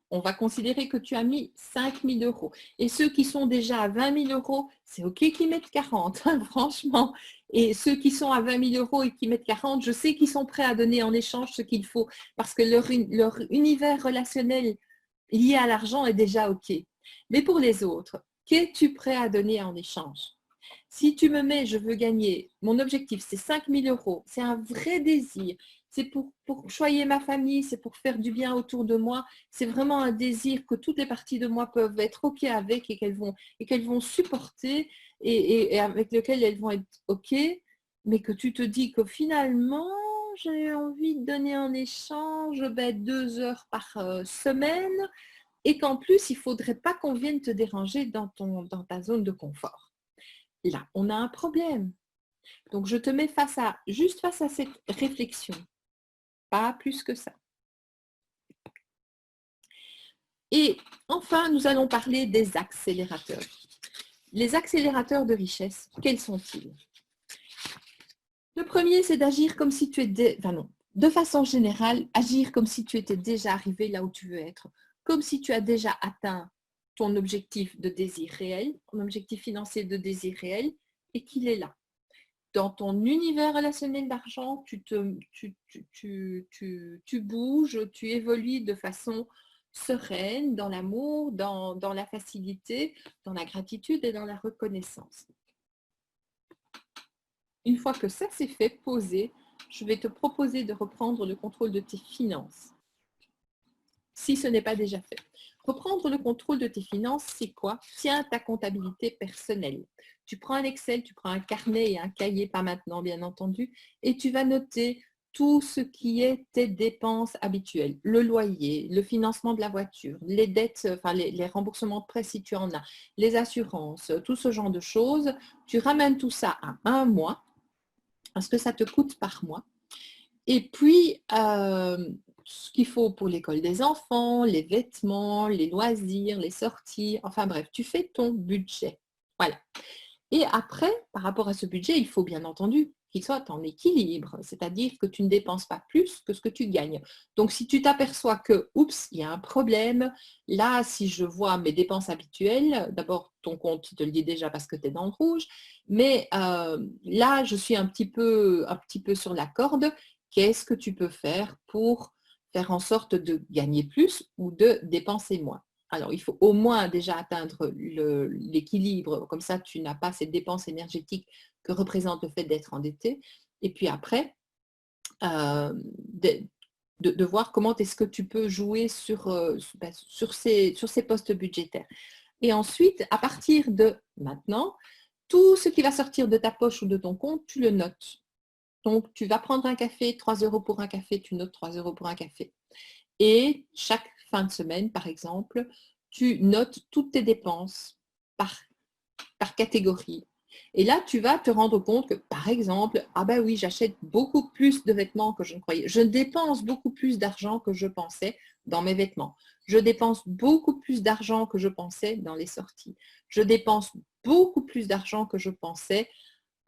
On va considérer que tu as mis 5 000 euros. Et ceux qui sont déjà à 20 000 euros, c'est OK qu'ils mettent 40, hein, franchement. Et ceux qui sont à 20 000 euros et qui mettent 40, je sais qu'ils sont prêts à donner en échange ce qu'il faut parce que leur univers relationnel lié à l'argent est déjà OK. Mais pour les autres, qu'es-tu prêt à donner en échange? Si tu me mets, je veux gagner, mon objectif c'est 5 000 euros, c'est un vrai désir, c'est pour choyer ma famille, c'est pour faire du bien autour de moi, c'est vraiment un désir que toutes les parties de moi peuvent être OK avec et qu'elles vont supporter et avec lequel elles vont être OK, mais que tu te dis que finalement, j'ai envie de donner en échange 2 heures par semaine et qu'en plus, il ne faudrait pas qu'on vienne te déranger dans ta zone de confort. Là, on a un problème. Donc, je te mets juste face à cette réflexion. Pas plus que ça. Et enfin, nous allons parler des accélérateurs. Les accélérateurs de richesse, quels sont-ils? Le premier, c'est d'agir comme si tu étais... de façon générale, agir comme si tu étais déjà arrivé là où tu veux être, comme si tu as déjà atteint ton objectif de désir réel, ton objectif financier de désir réel, et qu'il est là. Dans ton univers relationnel d'argent, tu bouges, tu évolues de façon sereine, dans l'amour, dans la facilité, dans la gratitude et dans la reconnaissance. Une fois que ça c'est fait, posé, je vais te proposer de reprendre le contrôle de tes finances. Si ce n'est pas déjà fait. Reprendre le contrôle de tes finances, c'est quoi? Tiens ta comptabilité personnelle. Tu prends un Excel, tu prends un carnet et un cahier, pas maintenant bien entendu, et tu vas noter tout ce qui est tes dépenses habituelles, le loyer, le financement de la voiture, les dettes, enfin les remboursements de prêts si tu en as, les assurances, tout ce genre de choses. Tu ramènes tout ça à 1 mois, ce que ça te coûte par mois. Et puis, ce qu'il faut pour l'école des enfants, les vêtements, les loisirs, les sorties, enfin bref, tu fais ton budget. Voilà. Et après, par rapport à ce budget, il faut bien entendu qu'il soit en équilibre, c'est-à-dire que tu ne dépenses pas plus que ce que tu gagnes. Donc, si tu t'aperçois que, oups, il y a un problème, là, si je vois mes dépenses habituelles, d'abord, ton compte te le dit déjà parce que tu es dans le rouge, mais là, je suis un petit peu sur la corde. Qu'est-ce que tu peux faire pour faire en sorte de gagner plus ou de dépenser moins? Alors, il faut au moins déjà atteindre l'équilibre, comme ça tu n'as pas cette dépense énergétique que représente le fait d'être endetté. Et puis après, de voir comment est-ce que tu peux jouer sur ces postes budgétaires. Et ensuite, à partir de maintenant, tout ce qui va sortir de ta poche ou de ton compte, tu le notes. Donc, tu vas prendre un café, 3 € pour un café, tu notes 3 € pour un café. Et chaque fin de semaine, par exemple, tu notes toutes tes dépenses par catégorie. Et là, tu vas te rendre compte que, par exemple, ah ben oui, j'achète beaucoup plus de vêtements que je ne croyais. Je dépense beaucoup plus d'argent que je pensais dans mes vêtements. Je dépense beaucoup plus d'argent que je pensais dans les sorties. Je dépense beaucoup plus d'argent que je pensais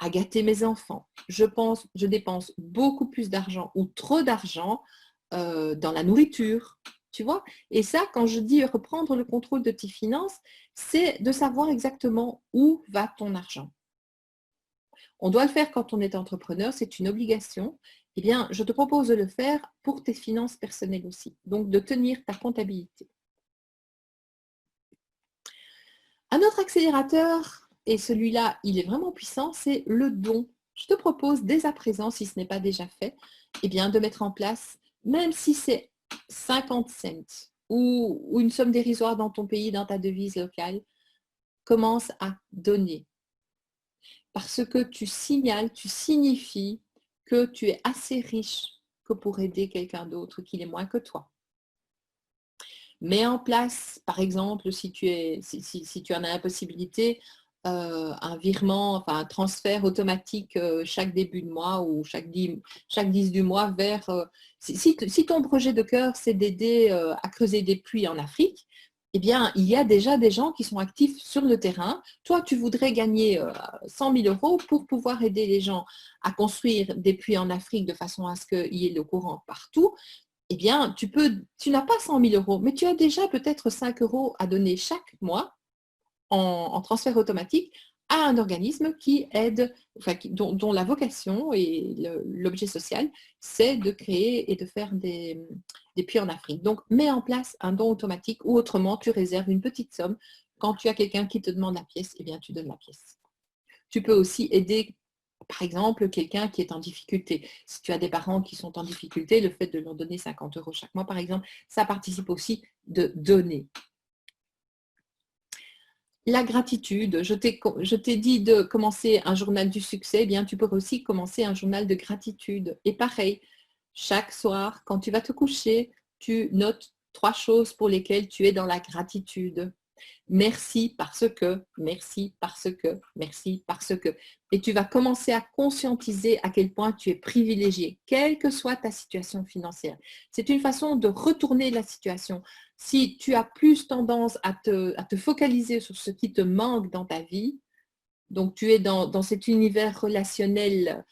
à gâter mes enfants. Je dépense beaucoup plus d'argent ou trop d'argent dans la nourriture. Tu vois? Et ça, quand je dis reprendre le contrôle de tes finances, c'est de savoir exactement où va ton argent. On doit le faire quand on est entrepreneur, c'est une obligation. Eh bien, je te propose de le faire pour tes finances personnelles aussi. Donc, de tenir ta comptabilité. Un autre accélérateur, et celui-là, il est vraiment puissant, c'est le don. Je te propose dès à présent, si ce n'est pas déjà fait, eh bien, de mettre en place, même si c'est 50 cents ou une somme dérisoire dans ton pays, dans ta devise locale, commence à donner. Parce que tu signales, tu signifies que tu es assez riche que pour aider quelqu'un d'autre qui l'est moins que toi. Mets en place, par exemple, si tu en as la possibilité, un virement, enfin un transfert automatique chaque début de mois ou chaque 10 du mois vers... si ton projet de cœur, c'est d'aider à creuser des puits en Afrique, eh bien, il y a déjà des gens qui sont actifs sur le terrain. Toi, tu voudrais gagner 100 000 € pour pouvoir aider les gens à construire des puits en Afrique de façon à ce qu'il y ait l'eau courante partout. Eh bien, tu n'as pas 100 000 €, mais tu as déjà peut-être 5 € à donner chaque mois en transfert automatique à un organisme qui aide, enfin, dont la vocation et l'objet social, c'est de créer et de faire des puits en Afrique. Donc, mets en place un don automatique ou autrement, tu réserves une petite somme. Quand tu as quelqu'un qui te demande la pièce, eh bien, tu donnes la pièce. Tu peux aussi aider, par exemple, quelqu'un qui est en difficulté. Si tu as des parents qui sont en difficulté, le fait de leur donner 50 € chaque mois, par exemple, ça participe aussi de donner. La gratitude, je t'ai dit de commencer un journal du succès, eh bien tu peux aussi commencer un journal de gratitude. Et pareil, chaque soir, quand tu vas te coucher, tu notes 3 choses pour lesquelles tu es dans la gratitude. Merci parce que, merci parce que, merci parce que. Et tu vas commencer à conscientiser à quel point tu es privilégié, quelle que soit ta situation financière. C'est une façon de retourner la situation. Si tu as plus tendance à te focaliser sur ce qui te manque dans ta vie, donc tu es dans cet univers relationnel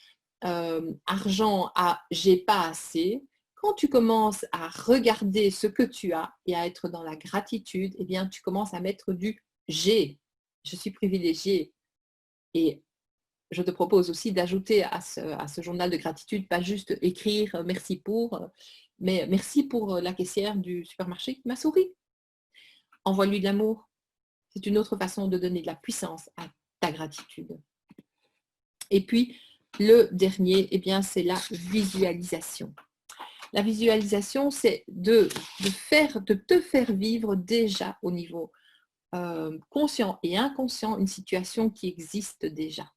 argent à j'ai pas assez, quand tu commences à regarder ce que tu as et à être dans la gratitude, eh bien, tu commences à mettre du j'ai. Je suis privilégiée. Et je te propose aussi d'ajouter à ce journal de gratitude, pas juste écrire merci pour, mais merci pour la caissière du supermarché qui m'a souri. Envoie-lui de l'amour. C'est une autre façon de donner de la puissance à ta gratitude. Et puis, le dernier, eh bien, c'est la visualisation. La visualisation, c'est de te faire vivre déjà au niveau conscient et inconscient une situation qui existe déjà.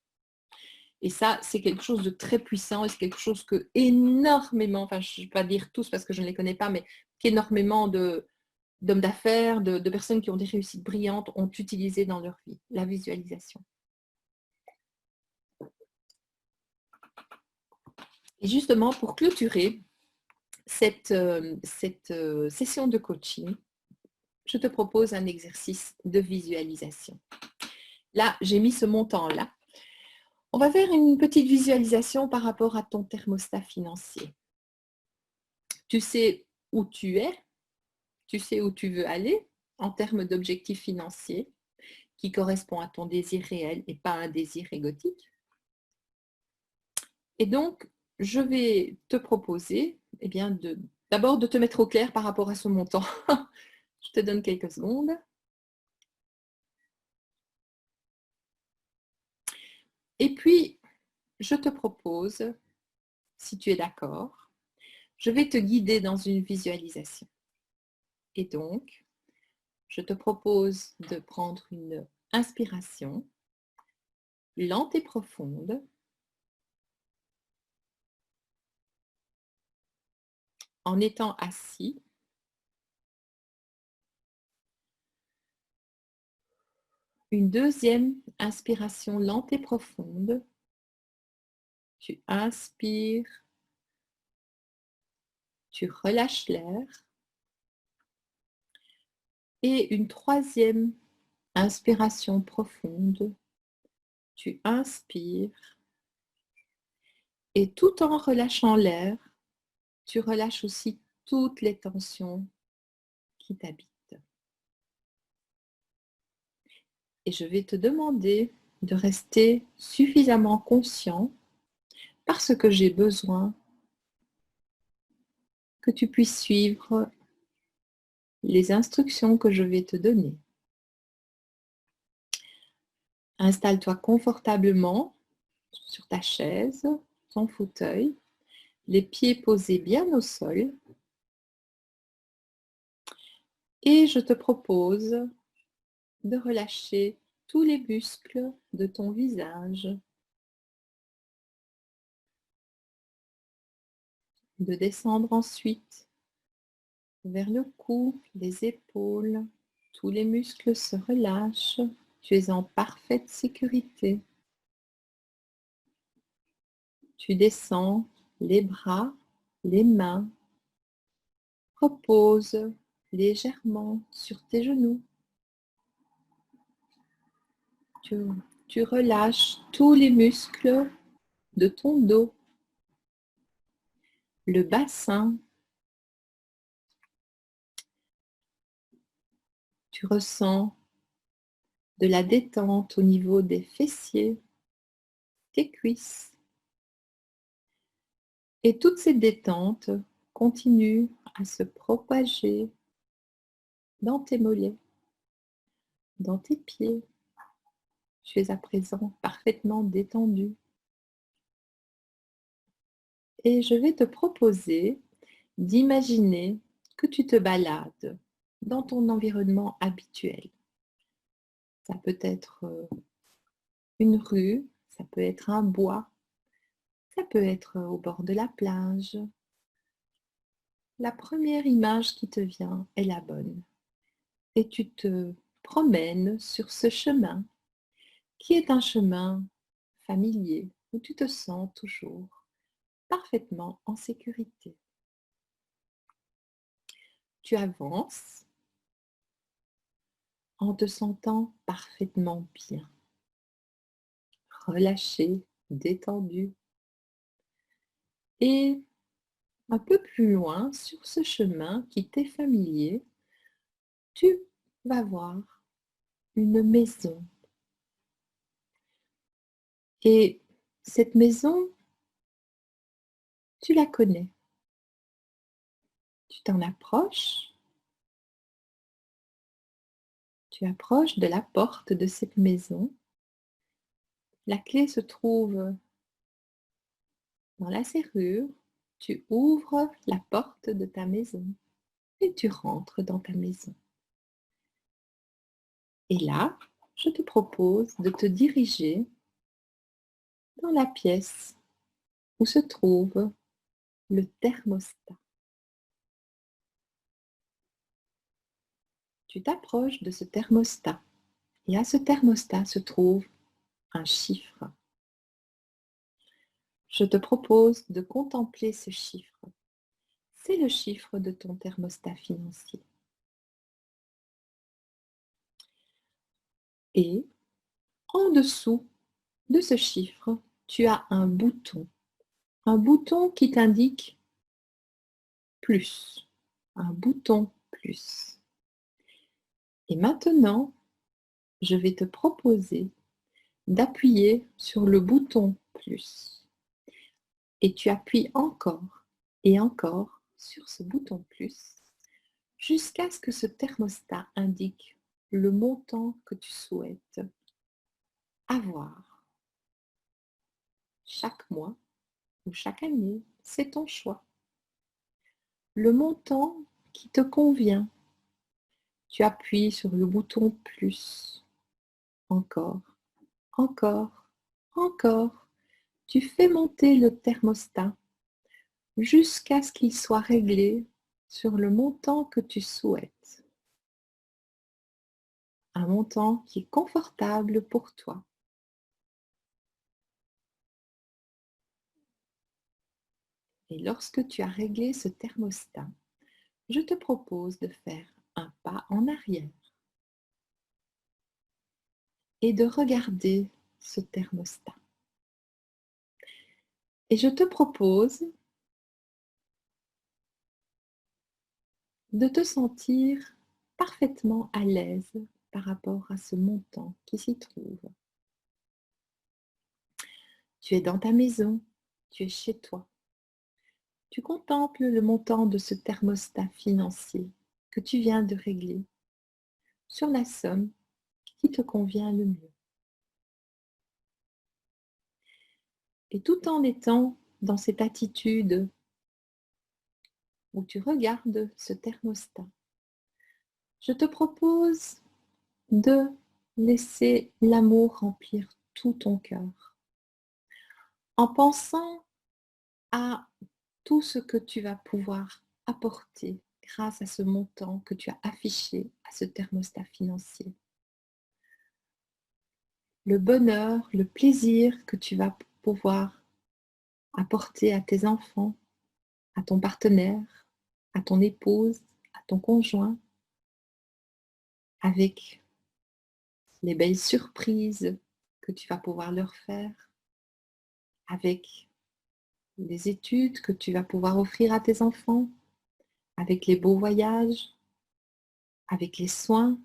Et ça, c'est quelque chose de très puissant et c'est quelque chose que énormément, enfin je ne vais pas dire tous parce que je ne les connais pas, mais qu'énormément d'hommes d'affaires, de personnes qui ont des réussites brillantes ont utilisé dans leur vie, la visualisation. Et justement, pour clôturer cette session de coaching, je te propose un exercice de visualisation. Là, j'ai mis ce montant-là. On va faire une petite visualisation par rapport à ton thermostat financier. Tu sais où tu es, tu sais où tu veux aller en termes d'objectifs financiers qui correspond à ton désir réel et pas un désir égotique. Et donc, je vais te proposer eh bien, d'abord de te mettre au clair par rapport à ce montant. Je te donne quelques secondes. Et puis, je te propose, si tu es d'accord, je vais te guider dans une visualisation. Et donc, je te propose de prendre une inspiration lente et profonde en étant assis. Une deuxième inspiration lente et profonde. Tu inspires, tu relâches l'air. Et une troisième inspiration profonde. Tu inspires. Et tout en relâchant l'air, tu relâches aussi toutes les tensions qui t'habitent. Et je vais te demander de rester suffisamment conscient parce que j'ai besoin que tu puisses suivre les instructions que je vais te donner. Installe-toi confortablement sur ta chaise, ton fauteuil, les pieds posés bien au sol. Et je te propose de relâcher tous les muscles de ton visage, de descendre ensuite vers le cou, les épaules. Tous les muscles se relâchent. Tu es en parfaite sécurité. Tu descends les bras, les mains. Repose légèrement sur tes genoux. Tu relâches tous les muscles de ton dos, le bassin. Tu ressens de la détente au niveau des fessiers, tes cuisses. Et toute cette détente continue à se propager dans tes mollets, dans tes pieds. Tu es à présent parfaitement détendu. Et je vais te proposer d'imaginer que tu te balades dans ton environnement habituel. Ça peut être une rue, ça peut être un bois, ça peut être au bord de la plage. La première image qui te vient est la bonne. Et tu te promènes sur ce chemin qui est un chemin familier où tu te sens toujours parfaitement en sécurité. Tu avances en te sentant parfaitement bien, relâché, détendu. Et un peu plus loin, sur ce chemin qui t'est familier, tu vas voir une maison. Et cette maison, tu la connais. Tu t'en approches. Tu approches de la porte de cette maison. La clé se trouve dans la serrure. Tu ouvres la porte de ta maison et tu rentres dans ta maison. Et là, je te propose de te diriger dans la pièce où se trouve le thermostat. Tu t'approches de ce thermostat et à ce thermostat se trouve un chiffre. Je te propose de contempler ce chiffre. C'est le chiffre de ton thermostat financier. Et en dessous de ce chiffre, tu as un bouton qui t'indique plus, un bouton plus. Et maintenant, je vais te proposer d'appuyer sur le bouton plus. Et tu appuies encore et encore sur ce bouton plus jusqu'à ce que ce thermostat indique le montant que tu souhaites avoir chaque mois ou chaque année, c'est ton choix. Le montant qui te convient, tu appuies sur le bouton plus, encore, encore, encore. Tu fais monter le thermostat jusqu'à ce qu'il soit réglé sur le montant que tu souhaites. Un montant qui est confortable pour toi. Et lorsque tu as réglé ce thermostat, je te propose de faire un pas en arrière et de regarder ce thermostat. Et je te propose de te sentir parfaitement à l'aise par rapport à ce montant qui s'y trouve. Tu es dans ta maison, tu es chez toi. Tu contemples le montant de ce thermostat financier que tu viens de régler sur la somme qui te convient le mieux. Et tout en étant dans cette attitude où tu regardes ce thermostat, je te propose de laisser l'amour remplir tout ton cœur en pensant à tout ce que tu vas pouvoir apporter grâce à ce montant que tu as affiché à ce thermostat financier. Le bonheur, le plaisir que tu vas pouvoir apporter à tes enfants, à ton partenaire, à ton épouse, à ton conjoint, avec les belles surprises que tu vas pouvoir leur faire, avec les études que tu vas pouvoir offrir à tes enfants, avec les beaux voyages, avec les soins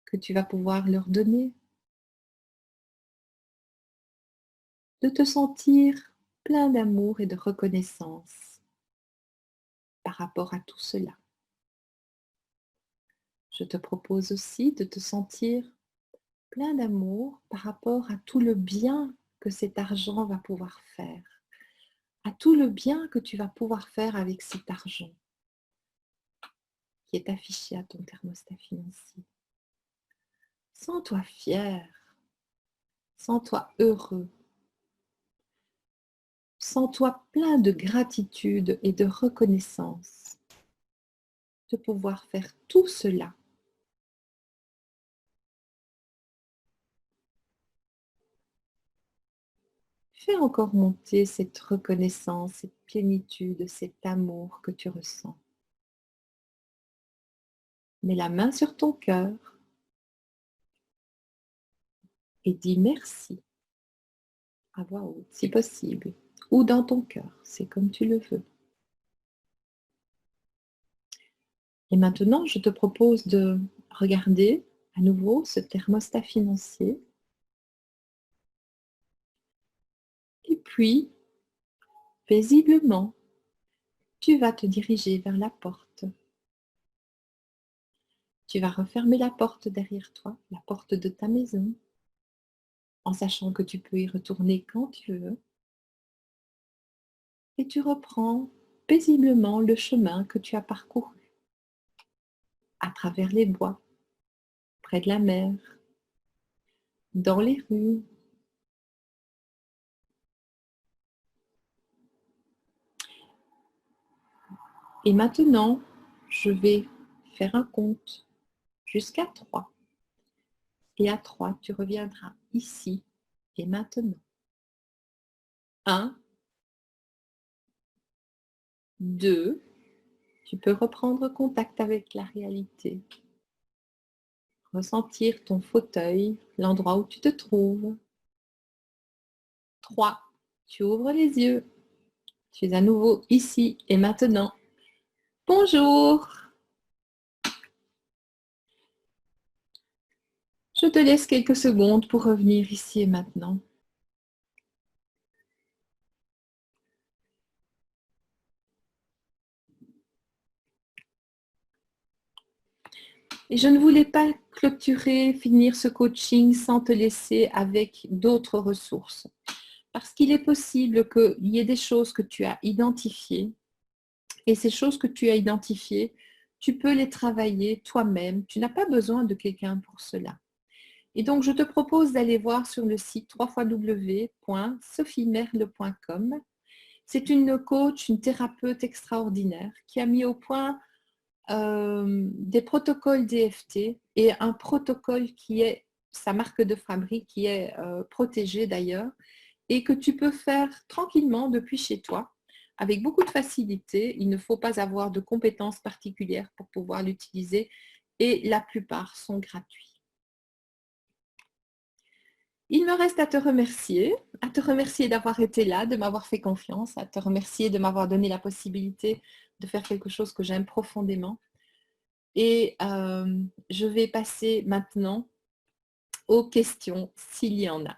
que tu vas pouvoir leur donner, de te sentir plein d'amour et de reconnaissance par rapport à tout cela. Je te propose aussi de te sentir plein d'amour par rapport à tout le bien que cet argent va pouvoir faire, à tout le bien que tu vas pouvoir faire avec cet argent qui est affiché à ton thermostat financier. Sens-toi fier, sens-toi heureux, sens-toi plein de gratitude et de reconnaissance de pouvoir faire tout cela. Fais encore monter cette reconnaissance, cette plénitude, cet amour que tu ressens. Mets la main sur ton cœur et dis merci à voix haute, si possible, ou dans ton cœur, c'est comme tu le veux. Et maintenant, je te propose de regarder à nouveau ce thermostat financier. Et puis, paisiblement, tu vas te diriger vers la porte. Tu vas refermer la porte derrière toi, la porte de ta maison, en sachant que tu peux y retourner quand tu veux. Et tu reprends paisiblement le chemin que tu as parcouru à travers les bois, près de la mer, dans les rues. Et maintenant, je vais faire un compte jusqu'à 3. Et à 3, tu reviendras ici et maintenant. 1, 2, tu peux reprendre contact avec la réalité. Ressentir ton fauteuil, l'endroit où tu te trouves. 3, tu ouvres les yeux. Tu es à nouveau ici et maintenant. Bonjour! Je te laisse quelques secondes pour revenir ici et maintenant. Et je ne voulais pas clôturer, finir ce coaching sans te laisser avec d'autres ressources. Parce qu'il est possible qu'il y ait des choses que tu as identifiées. Et ces choses que tu as identifiées, tu peux les travailler toi-même. Tu n'as pas besoin de quelqu'un pour cela. Et donc, je te propose d'aller voir sur le site www.sophiemerle.com C'est une coach, une thérapeute extraordinaire qui a mis au point des protocoles DFT et un protocole qui est sa marque de fabrique, qui est protégé d'ailleurs, et que tu peux faire tranquillement depuis chez toi, avec beaucoup de facilité. Il ne faut pas avoir de compétences particulières pour pouvoir l'utiliser et la plupart sont gratuits. Il me reste à te remercier d'avoir été là, de m'avoir fait confiance, à te remercier de m'avoir donné la possibilité de faire quelque chose que j'aime profondément. Et je vais passer maintenant aux questions s'il y en a.